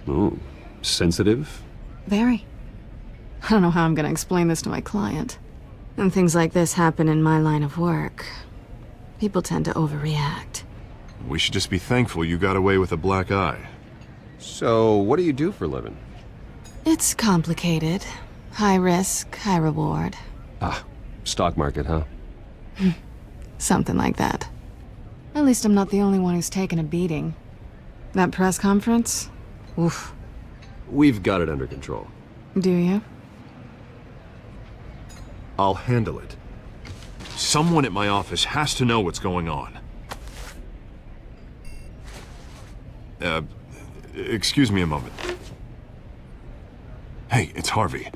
Ooh, sensitive? Very. I don't know how I'm gonna explain this to my client. When things like this happen in my line of work, people tend to overreact. We should just be thankful you got away with a black eye. So, what do you do for a living? It's complicated. High risk, high reward. Ah, stock market, huh? Something like that. At least I'm not the only one who's taken a beating. That press conference? Oof. We've got it under control. Do you? I'll handle it. Someone at my office has to know what's going on. Excuse me a moment. Hey, it's Harvey.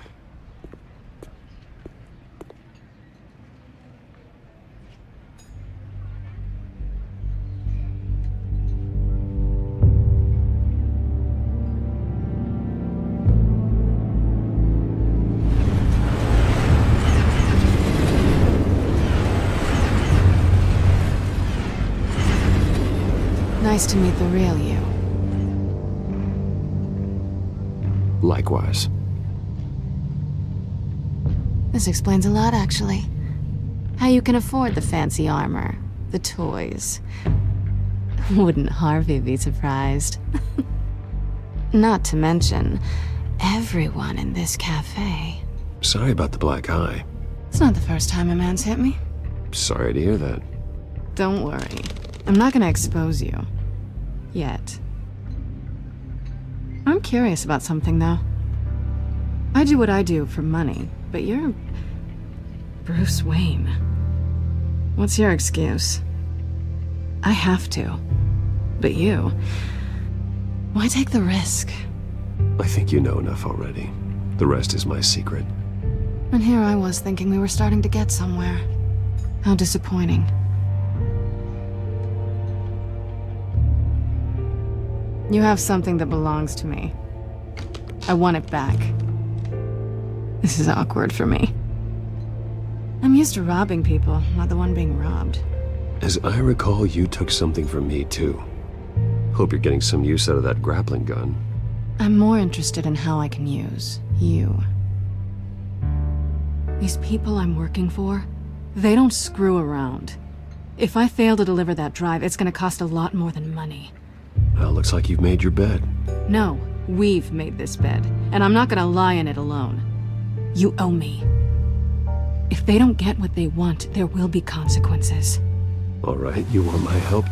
Nice to meet the real you. Likewise. This explains a lot, actually. How you can afford the fancy armor, the toys. Wouldn't Harvey be surprised? Not to mention, everyone in this cafe. Sorry about the black eye. It's not the first time a man's hit me. Sorry to hear that. Don't worry. I'm not gonna expose you. Yet. I'm curious about something, though. I do what I do for money, but you're... Bruce Wayne. What's your excuse? I have to. But you... Why take the risk? I think you know enough already. The rest is my secret. And here I was thinking we were starting to get somewhere. How disappointing. You have something that belongs to me. I want it back. This is awkward for me. I'm used to robbing people, not the one being robbed. As I recall, you took something from me, too. Hope you're getting some use out of that grappling gun. I'm more interested in how I can use you. These people I'm working for, they don't screw around. If I fail to deliver that drive, it's gonna cost a lot more than money. Well, looks like you've made your bed. No, we've made this bed, and I'm not gonna lie in it alone. You owe me. If they don't get what they want, there will be consequences. All right, you want my help?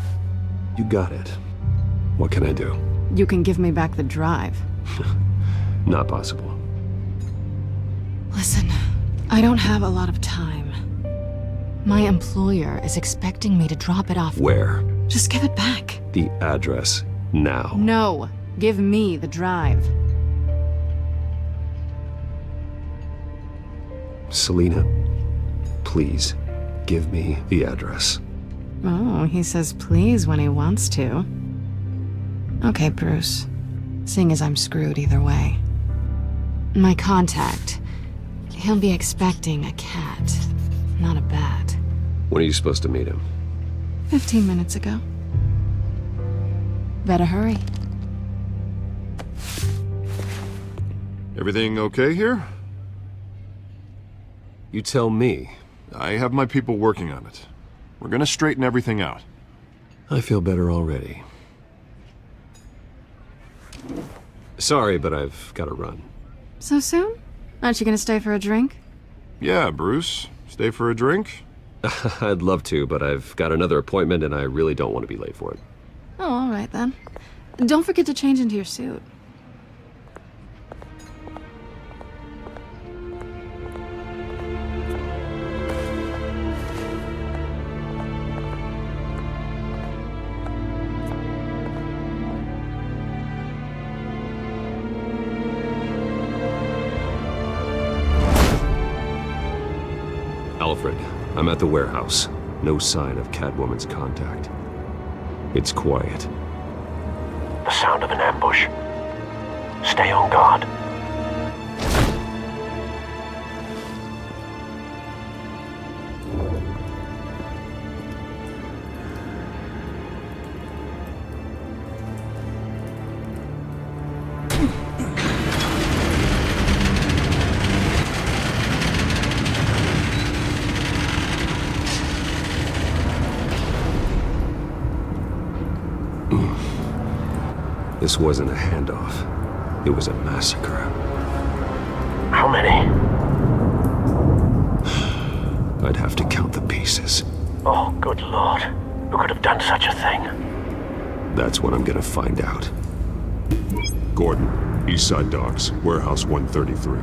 You got it. What can I do? You can give me back the drive. Not possible. Listen, I don't have a lot of time. My employer is expecting me to drop it off. Where? Just give it back. The address, now. No, give me the drive. Selina, please, give me the address. Oh, he says please when he wants to. Okay, Bruce. Seeing as I'm screwed either way. My contact, he'll be expecting a cat, not a bat. When are you supposed to meet him? 15 minutes ago. Better hurry. Everything okay here? You tell me. I have my people working on it. We're gonna straighten everything out. I feel better already. Sorry, but I've got to run. So soon? Aren't you gonna stay for a drink? Yeah, Bruce. Stay for a drink? I'd love to, but I've got another appointment and I really don't want to be late for it. Oh, all right then. Don't forget to change into your suit. Alfred, I'm at the warehouse. No sign of Catwoman's contact. It's quiet. The sound of an ambush. Stay on guard. This wasn't a handoff. It was a massacre. How many? I'd have to count the pieces. Oh, good lord. Who could have done such a thing? That's what I'm gonna find out. Gordon, Eastside Docks, Warehouse 133.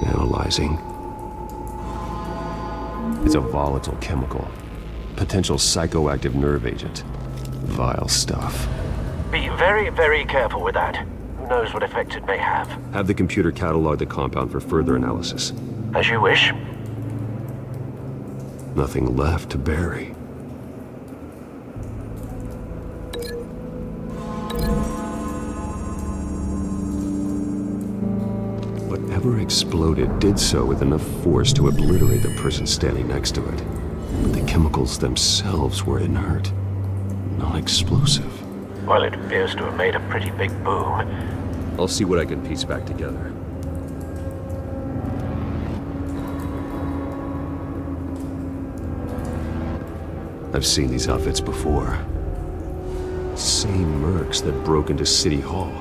Analyzing. It's a volatile chemical. Potential psychoactive nerve agent. Vile stuff. Be very, very careful with that. Who knows what effects it may have. Have the computer catalog the compound for further analysis. As you wish. Nothing left to bury. Whatever exploded did so with enough force to obliterate the person standing next to it. But the chemicals themselves were inert, non-explosive. Well, it appears to have made a pretty big boom. I'll see what I can piece back together. I've seen these outfits before. Same mercs that broke into City Hall.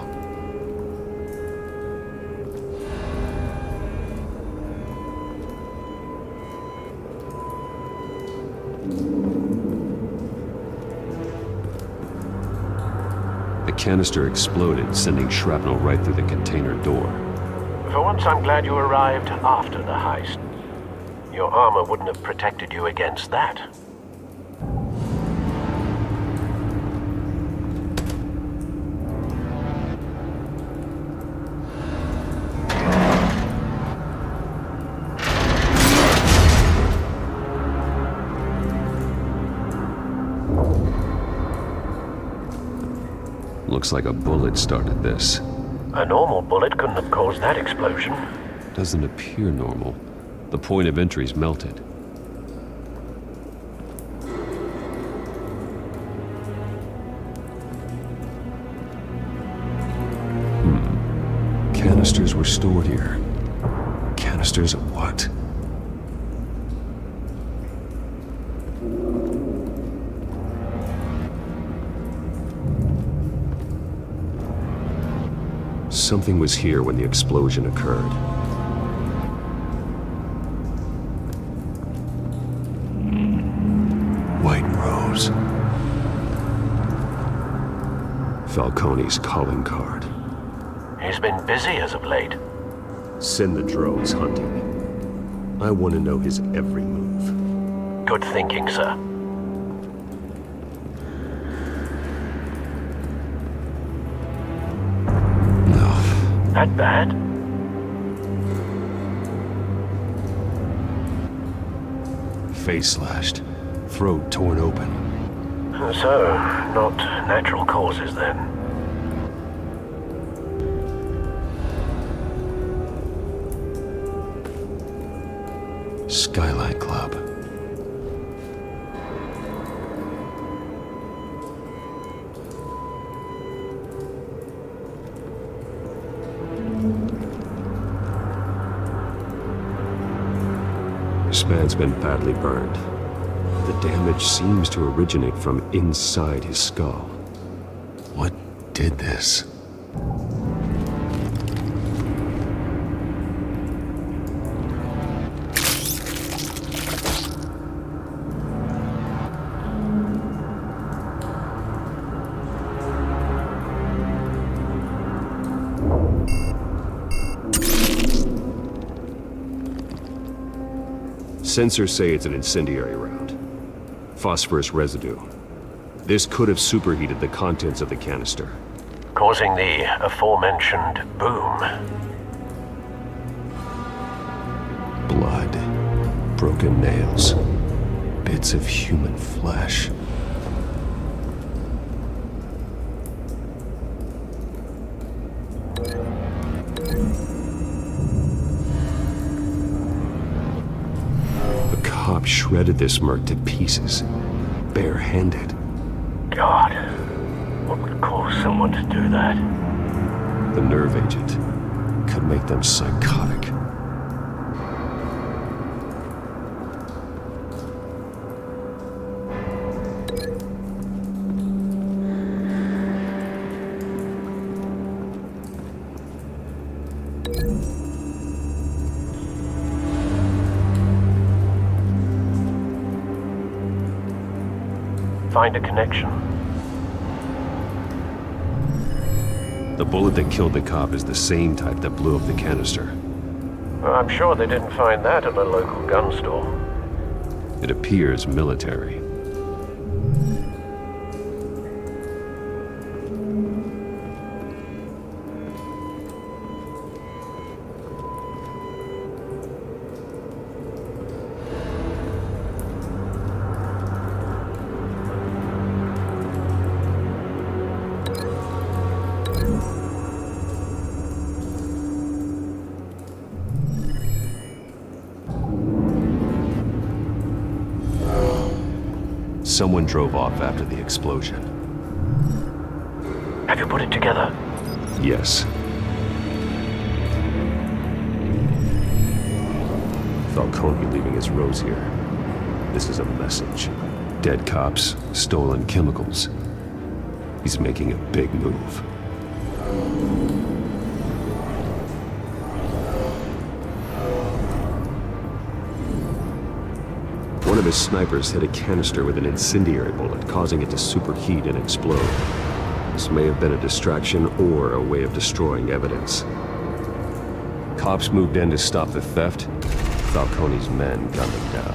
The canister exploded, sending shrapnel right through the container door. For once, I'm glad you arrived after the heist. Your armor wouldn't have protected you against that. Looks like a bullet started this. A normal bullet couldn't have caused that explosion. Doesn't appear normal. The point of entry's melted. Canisters were stored here. Canisters of what? Something was here when the explosion occurred. White Rose. Falcone's calling card. He's been busy as of late. Send the drones hunting. I want to know his every move. Good thinking, sir. That bad? Face slashed, throat torn open. So, not natural causes then. Skylight Club. This man's been badly burned. The damage seems to originate from inside his skull. What did this? Sensors say it's an incendiary round. Phosphorus residue. This could have superheated the contents of the canister. Causing the aforementioned boom. Blood. Broken nails. Bits of human flesh. Shredded this merc to pieces, bare-handed. God, what would cause someone to do that. The nerve agent could make them psychotic. Find a connection. The bullet that killed the cop is the same type that blew up the canister. Well, I'm sure they didn't find that at a local gun store. It appears military. Someone drove off after the explosion. Have you put it together? Yes. Falcone leaving his rose here. This is a message. Dead cops, stolen chemicals. He's making a big move. One of his snipers hit a canister with an incendiary bullet, causing it to superheat and explode. This may have been a distraction or a way of destroying evidence. Cops moved in to stop the theft. Falcone's men gunned them down.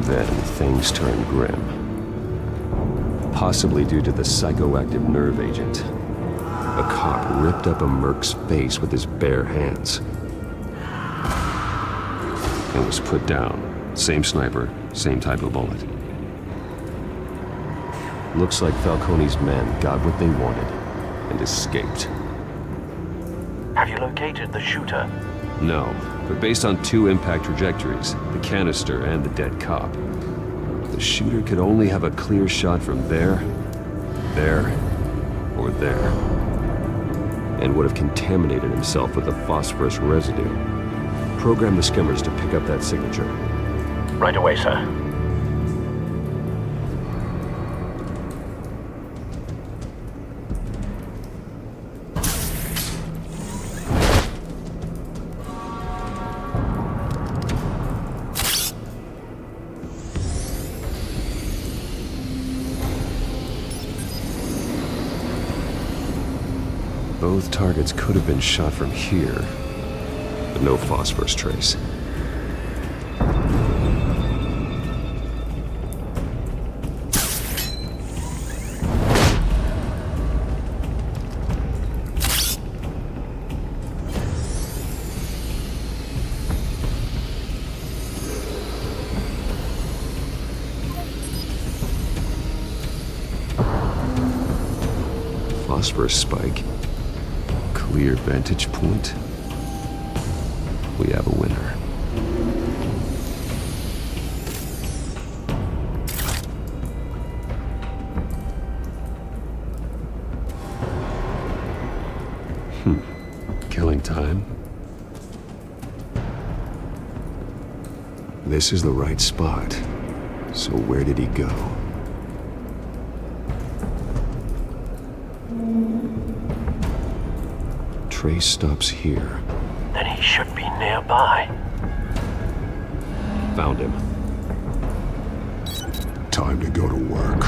Then things turned grim. Possibly due to the psychoactive nerve agent. A cop ripped up a merc's face with his bare hands. And was put down. Same sniper, same type of bullet. Looks like Falcone's men got what they wanted and escaped. Have you located the shooter? No, but based on two impact trajectories, the canister and the dead cop, the shooter could only have a clear shot from there, or there, and would have contaminated himself with the phosphorus residue. Program the skimmers to pick up that signature. Right away, sir. Both targets could have been shot from here, but no phosphorus trace. Phosphorus spike. Clear vantage point. We have a winner. Killing time. This is the right spot. So where did he go? Trace stops here. Then he should be nearby. Found him. Time to go to work.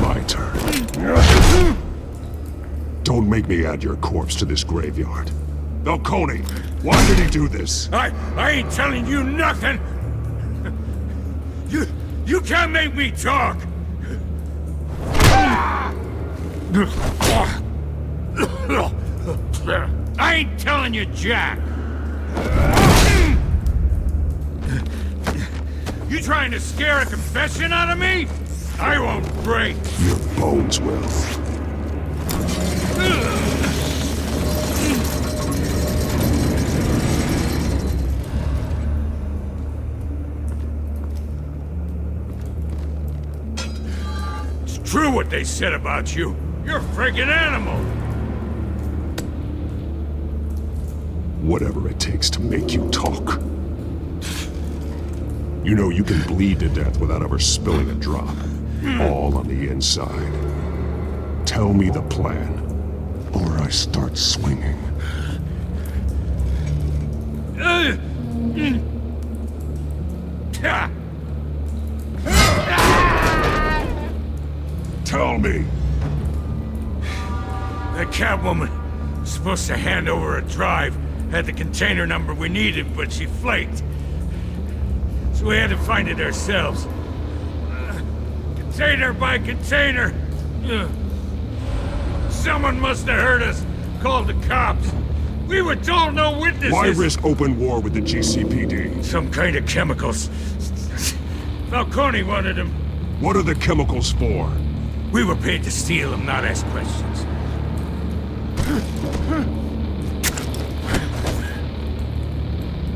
My turn. Don't make me add your corpse to this graveyard. Falcone, why did he do this? I ain't telling you nothing! You can't make me talk! I ain't telling you jack! You trying to scare a confession out of me? I won't break! Your bones will. true what they said about you. You're a friggin' animal. Whatever it takes to make you talk. You know you can bleed to death without ever spilling a drop. All on the inside. Tell me the plan, or I start swinging. Tell me. That Catwoman was supposed to hand over a drive, had the container number we needed, but she flaked. So we had to find it ourselves. Container by container. Someone must have heard us, called the cops. We were told no witnesses. Why risk open war with the GCPD? Some kind of chemicals. Falcone wanted them. What are the chemicals for? We were paid to steal them, not ask questions.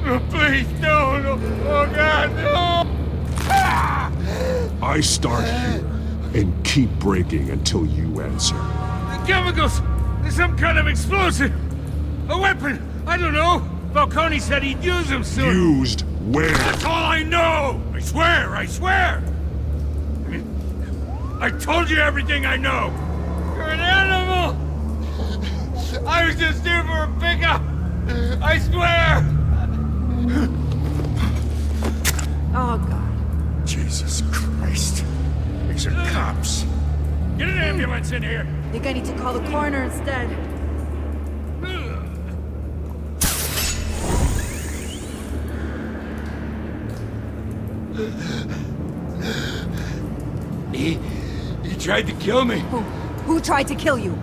Oh, please, no, no. Oh, God, no! I start here and keep breaking until you answer. The chemicals! There's some kind of explosive! A weapon! I don't know! Falcone said he'd use them soon. Used where? That's all I know! I swear, I swear! I told you everything I know! You're an animal! I was just here for a pickup! I swear! Oh, God. Jesus Christ. These are cops. Get an ambulance in here! I think I need to call the coroner instead. He tried to kill me. Who tried to kill you?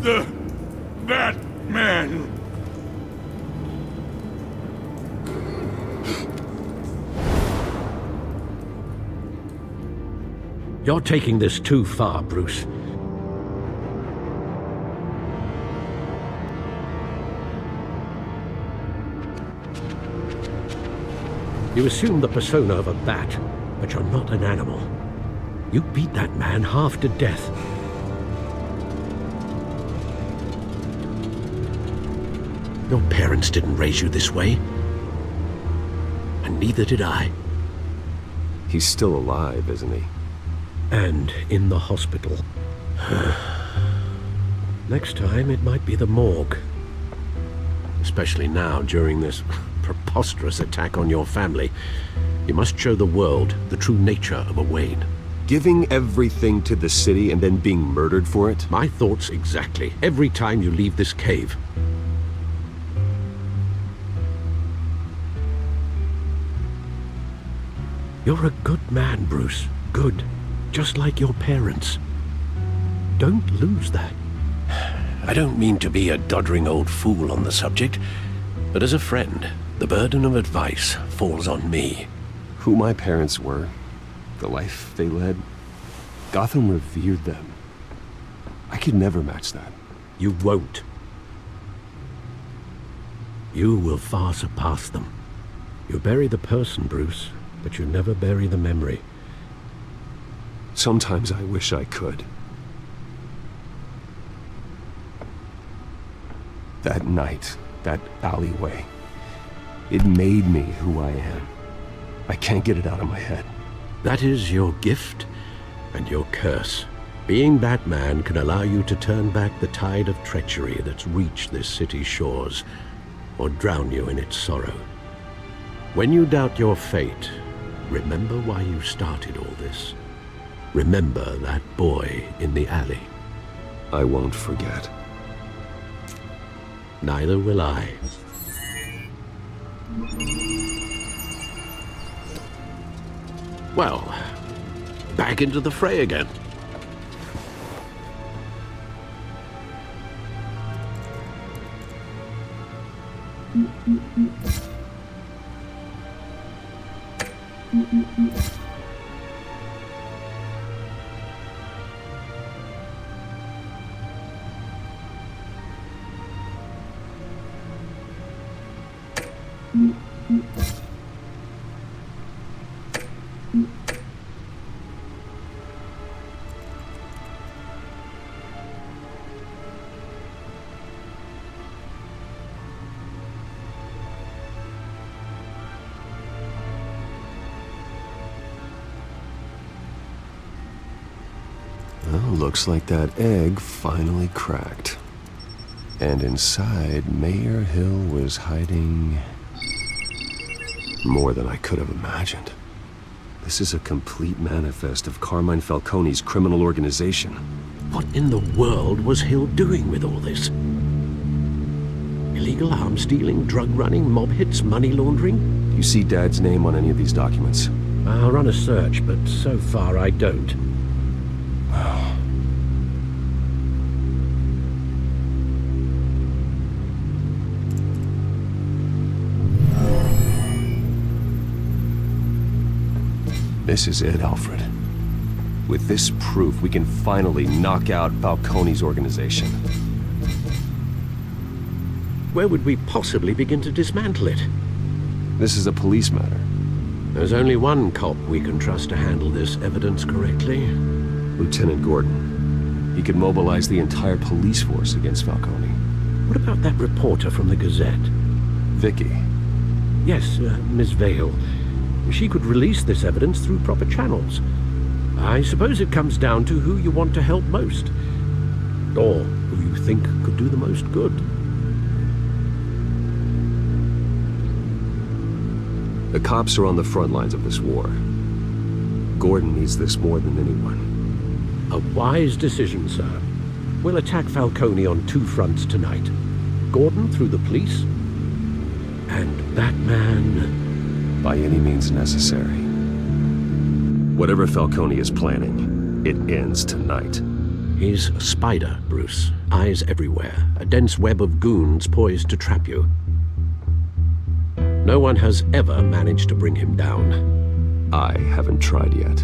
The Batman. You're taking this too far, Bruce. You assume the persona of a bat, but you're not an animal. You beat that man half to death. Your parents didn't raise you this way. And neither did I. He's still alive, isn't he? And in the hospital. Next time, it might be the morgue. Especially now, during this preposterous attack on your family. You must show the world the true nature of a Wayne. Giving everything to the city and then being murdered for it? My thoughts exactly. Every time you leave this cave. You're a good man, Bruce. Good. Just like your parents. Don't lose that. I don't mean to be a doddering old fool on the subject, but as a friend, the burden of advice falls on me. Who my parents were, the life they led, Gotham revered them. I could never match that. You won't. You will far surpass them. You bury the person, Bruce, but you never bury the memory. Sometimes I wish I could. That night, that alleyway, it made me who I am. I can't get it out of my head. That is your gift and your curse. Being Batman can allow you to turn back the tide of treachery that's reached this city's shores, or drown you in its sorrow. When you doubt your fate, remember why you started all this. Remember that boy in the alley. I won't forget. Neither will I. Well, back into the fray again. Looks like that egg finally cracked. And inside, Mayor Hill was hiding more than I could have imagined. This is a complete manifest of Carmine Falcone's criminal organization. What in the world was Hill doing with all this? Illegal arms dealing, drug running, mob hits, money laundering? You see Dad's name on any of these documents? I'll run a search, but so far I don't. This is it, Alfred. With this proof, we can finally knock out Falcone's organization. Where would we possibly begin to dismantle it? This is a police matter. There's only one cop we can trust to handle this evidence correctly. Lieutenant Gordon. He could mobilize the entire police force against Falcone. What about that reporter from the Gazette? Vicky. Yes, Miss Vale. She could release this evidence through proper channels. I suppose it comes down to who you want to help most. Or who you think could do the most good. The cops are on the front lines of this war. Gordon needs this more than anyone. A wise decision, sir. We'll attack Falcone on two fronts tonight. Gordon through the police, and that man... by any means necessary. Whatever Falcone is planning, it ends tonight. He's a spider, Bruce. Eyes everywhere. A dense web of goons poised to trap you. No one has ever managed to bring him down. I haven't tried yet.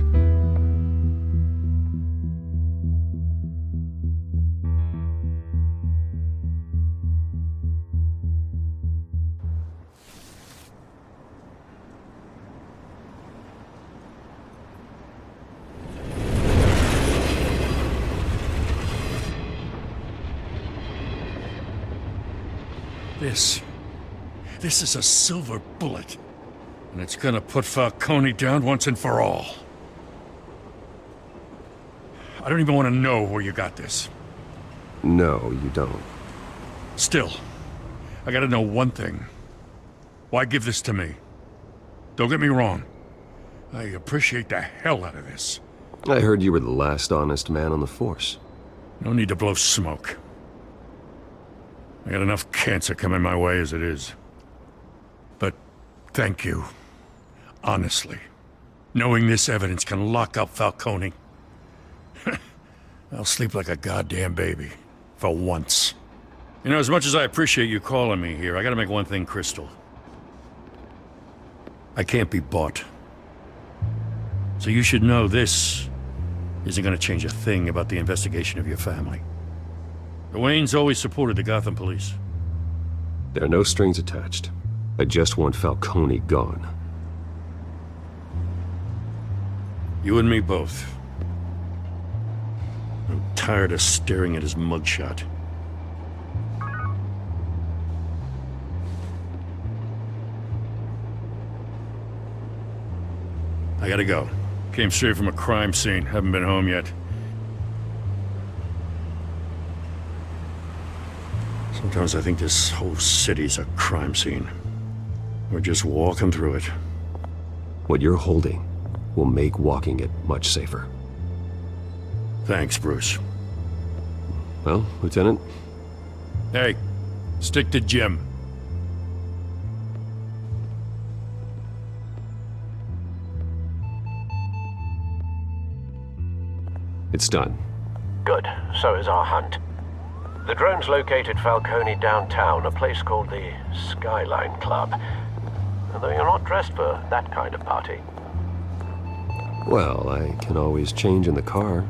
This is a silver bullet. And it's gonna put Falcone down once and for all. I don't even want to know where you got this. No, you don't. Still, I gotta know one thing. Why give this to me? Don't get me wrong. I appreciate the hell out of this. I heard you were the last honest man on the force. No need to blow smoke. I got enough cancer coming my way as it is. But thank you. Honestly. Knowing this evidence can lock up Falcone. I'll sleep like a goddamn baby. For once. You know, as much as I appreciate you calling me here, I gotta make one thing crystal. I can't be bought. So you should know this isn't gonna change a thing about the investigation of your family. The Waynes always supported the Gotham police. There are no strings attached. I just want Falcone gone. You and me both. I'm tired of staring at his mugshot. I gotta go. Came straight from a crime scene. Haven't been home yet. Sometimes I think this whole city's a crime scene. We're just walking through it. What you're holding will make walking it much safer. Thanks, Bruce. Well, Lieutenant? Hey, stick to Jim. It's done. Good. So is our hunt. The drones located Falcone downtown, a place called the Skyline Club. Although you're not dressed for that kind of party. Well, I can always change in the car.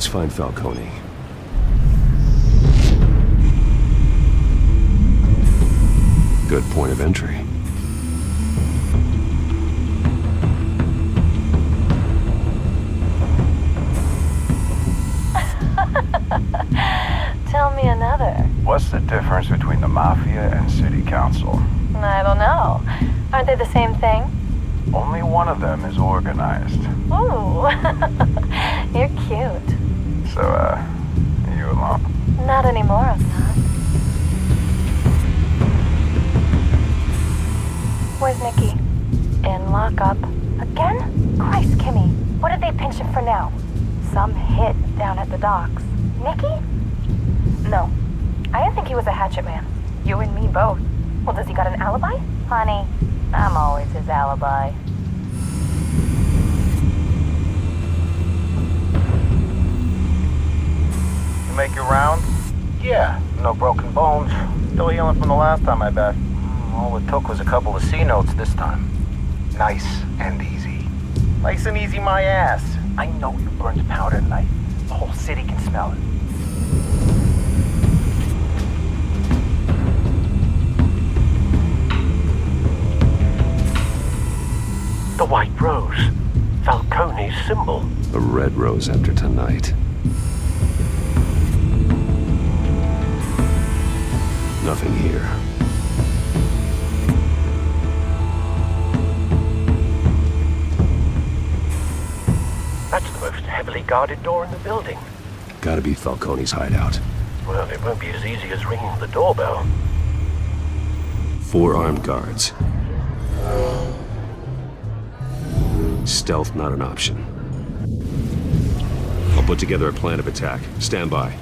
Let's find Falcone. Good point of entry. Tell me another. What's the difference between the Mafia and City Council? I don't know. Aren't they the same thing? Only one of them is organized. Ooh, you're cute. So, you alone? Not anymore, I'm not. Where's Nikki? In lockup. Again? Christ, Kimmy. What did they pinch him for now? Some hit down at the docks. Nikki? No. I didn't think he was a hatchet man. You and me both. Well, does he got an alibi? Honey, I'm always his alibi. You make your rounds? Yeah, no broken bones. Still healing from the last time, I bet. All it took was a couple of C notes this time. Nice and easy. Nice and easy my ass. I know you burned powder tonight. The whole city can smell it. The white rose. Falcone's symbol. A red rose after tonight. Nothing here. That's the most heavily guarded door in the building. Gotta be Falcone's hideout. Well, it won't be as easy as ringing the doorbell. 4 armed guards. Stealth not an option. I'll put together a plan of attack. Stand by.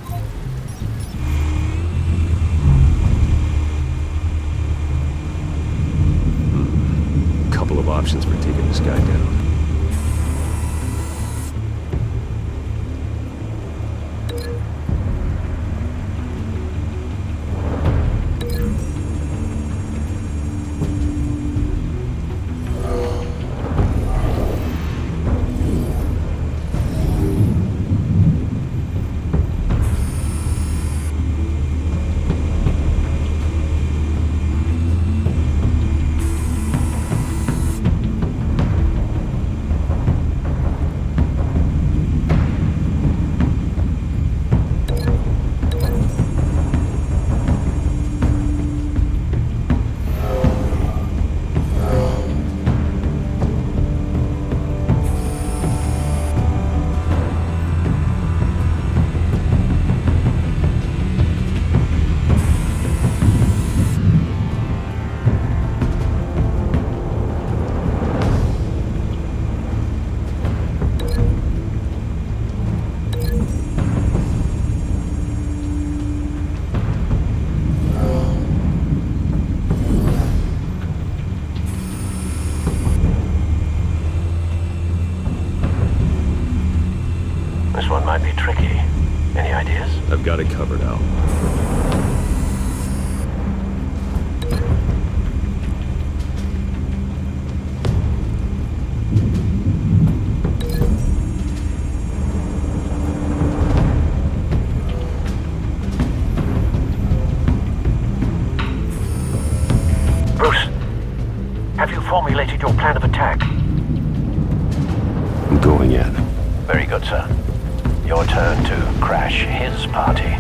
Couple of options for taking this guy down. This one might be tricky. Any ideas? I've got it covered, Al. Bruce, have you formulated your plan of attack? I'm going in. Very good, sir. Your turn to crash his party.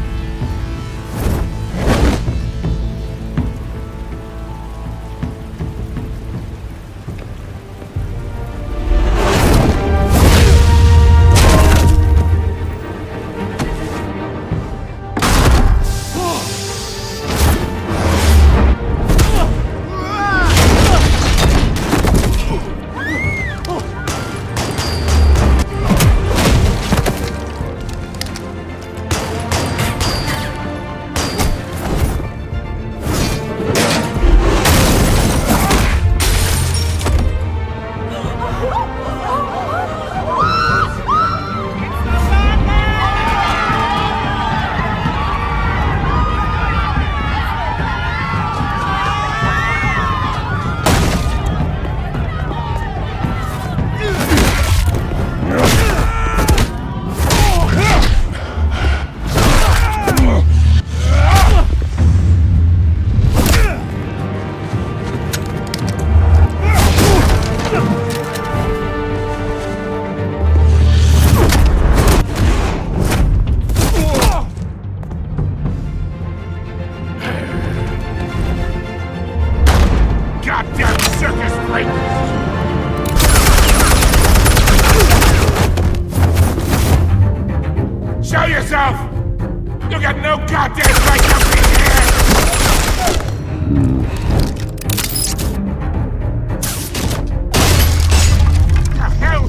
no goddamn right to be here! The hell?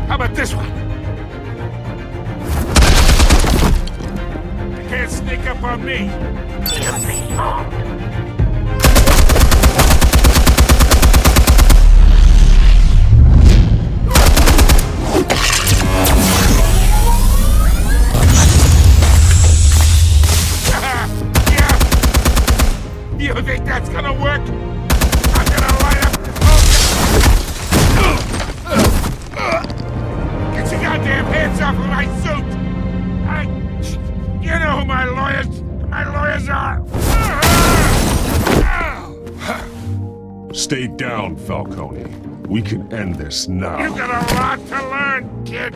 How about this one? You can't sneak up on me. Yeah. You think that's gonna work? I'm gonna light up this whole... Get your goddamn hands off of my suit! You know who my lawyers are! Stay down, Falcone. We can end this now. You got a lot to learn, kid!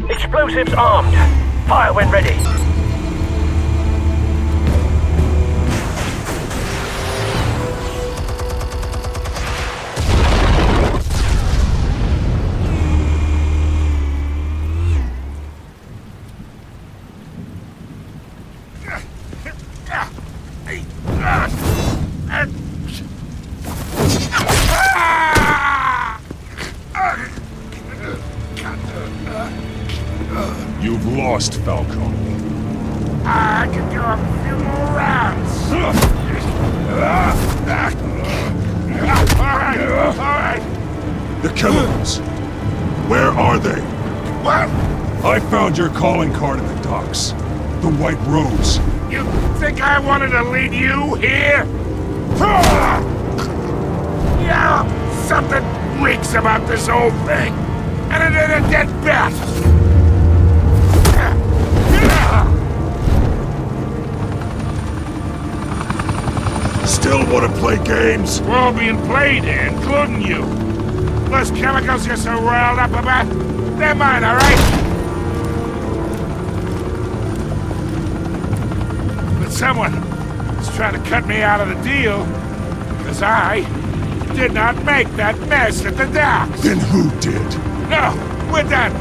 Explosives armed. Fire when ready. You've lost, Falcone. I can do a few more rounds. All right. The chemicals. Where are they? What? I found your calling card in the docks. The White Rose. You think I wanted to lead you here? Yeah, something reeks about this whole thing. And it ain't a dead bat. Still want to play games? We're all being played here, including you. Those chemicals you're so riled up about, they're mine, all right? But someone is trying to cut me out of the deal because I did not make that mess at the docks. Then who did? No, we're done.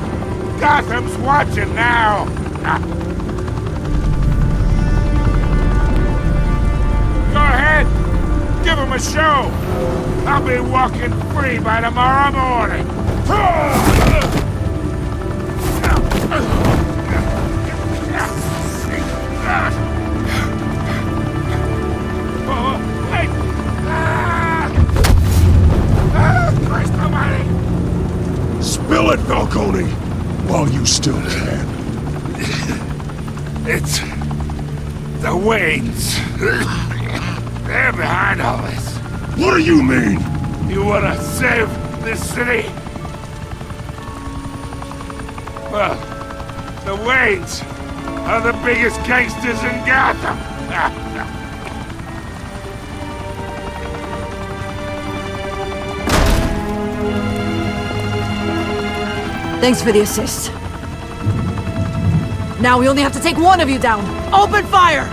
Gotham's watching now. Go ahead. Give him a show. I'll be walking free by tomorrow morning. Oh, wait. Christ almighty. Spill it, Falcone, while you still can. It's the Waynes. They're behind all this. What do you mean? You wanna save this city? Well, the Waynes are the biggest gangsters in Gotham. Thanks for the assist. Now we only have to take one of you down. Open fire!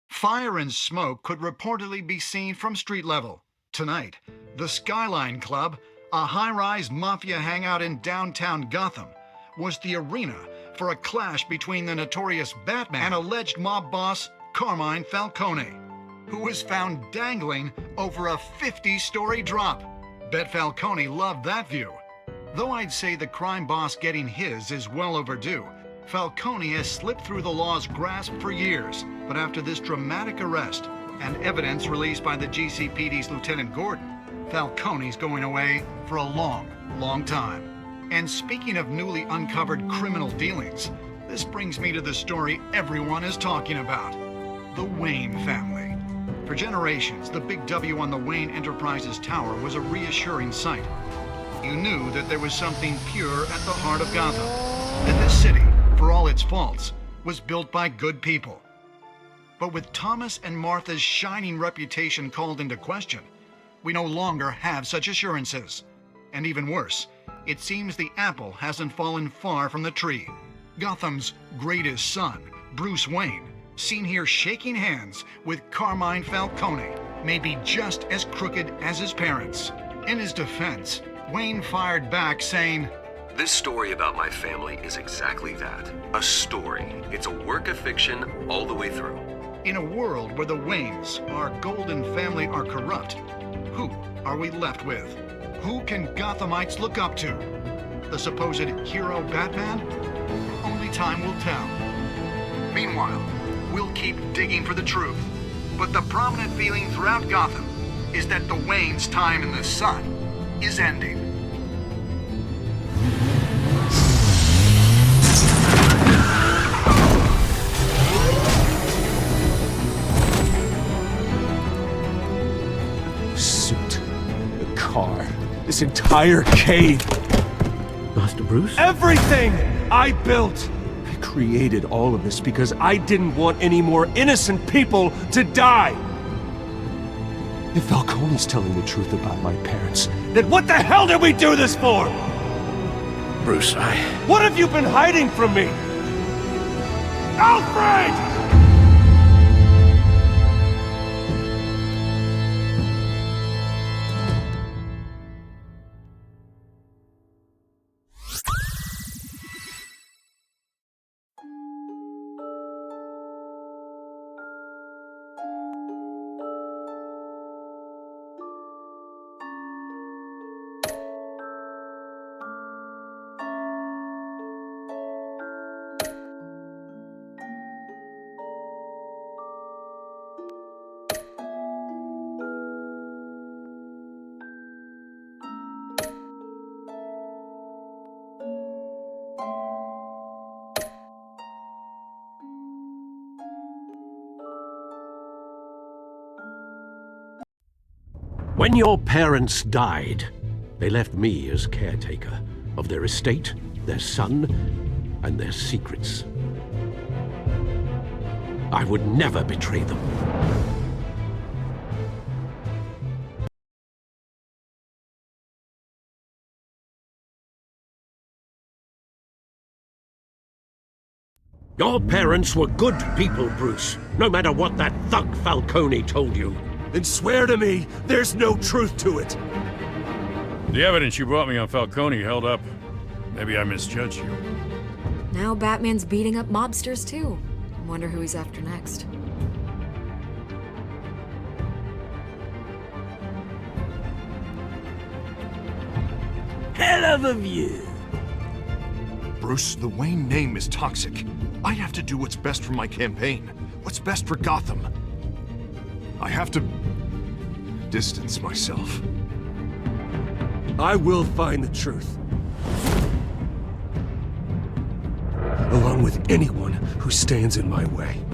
Fire and smoke could reportedly be seen from street level. Tonight, the Skyline Club, a high-rise mafia hangout in downtown Gotham, was the arena for a clash between the notorious Batman and alleged mob boss Carmine Falcone, who was found dangling over a 50-story drop. Bet Falcone loved that view. Though I'd say the crime boss getting his is well overdue, Falcone has slipped through the law's grasp for years, but after this dramatic arrest and evidence released by the GCPD's Lieutenant Gordon, Falcone's going away for a long, long time. And speaking of newly uncovered criminal dealings, This brings me to the story everyone is talking about. The Wayne family. For generations, the big W on the Wayne Enterprises tower was a reassuring sight. You knew that there was something pure at the heart of Gotham. That this city, for all its faults, was built by good people. But with Thomas and Martha's shining reputation called into question, we no longer have such assurances. And even worse, it seems the apple hasn't fallen far from the tree. Gotham's greatest son, Bruce Wayne, seen here shaking hands with Carmine Falcone, may be just as crooked as his parents. In his defense, Wayne fired back saying, "This story about my family is exactly that. A story. It's a work of fiction all the way through." In a world where the Waynes, our golden family, are corrupt, who are we left with? Who can Gothamites look up to? The supposed hero Batman? Only time will tell. Meanwhile, we'll keep digging for the truth. But the prominent feeling throughout Gotham is that the Waynes' time in the sun is ending. Suit, the car, this entire cave. Master Bruce? Everything I built! I created all of this because I didn't want any more innocent people to die! If Falcone's telling the truth about my parents, then what the hell did we do this for? Bruce, What have you been hiding from me? Alfred! When your parents died, they left me as caretaker of their estate, their son, and their secrets. I would never betray them. Your parents were good people, Bruce, no matter what that thug Falcone told you. Then swear to me there's no truth to it. The evidence you brought me on Falcone held up. Maybe I misjudged you. Now Batman's beating up mobsters too. Wonder who he's after next. Hell of a view. Bruce, the Wayne name is toxic. I have to do what's best for my campaign. What's best for Gotham. I have to distance myself. I will find the truth. Along with anyone who stands in my way.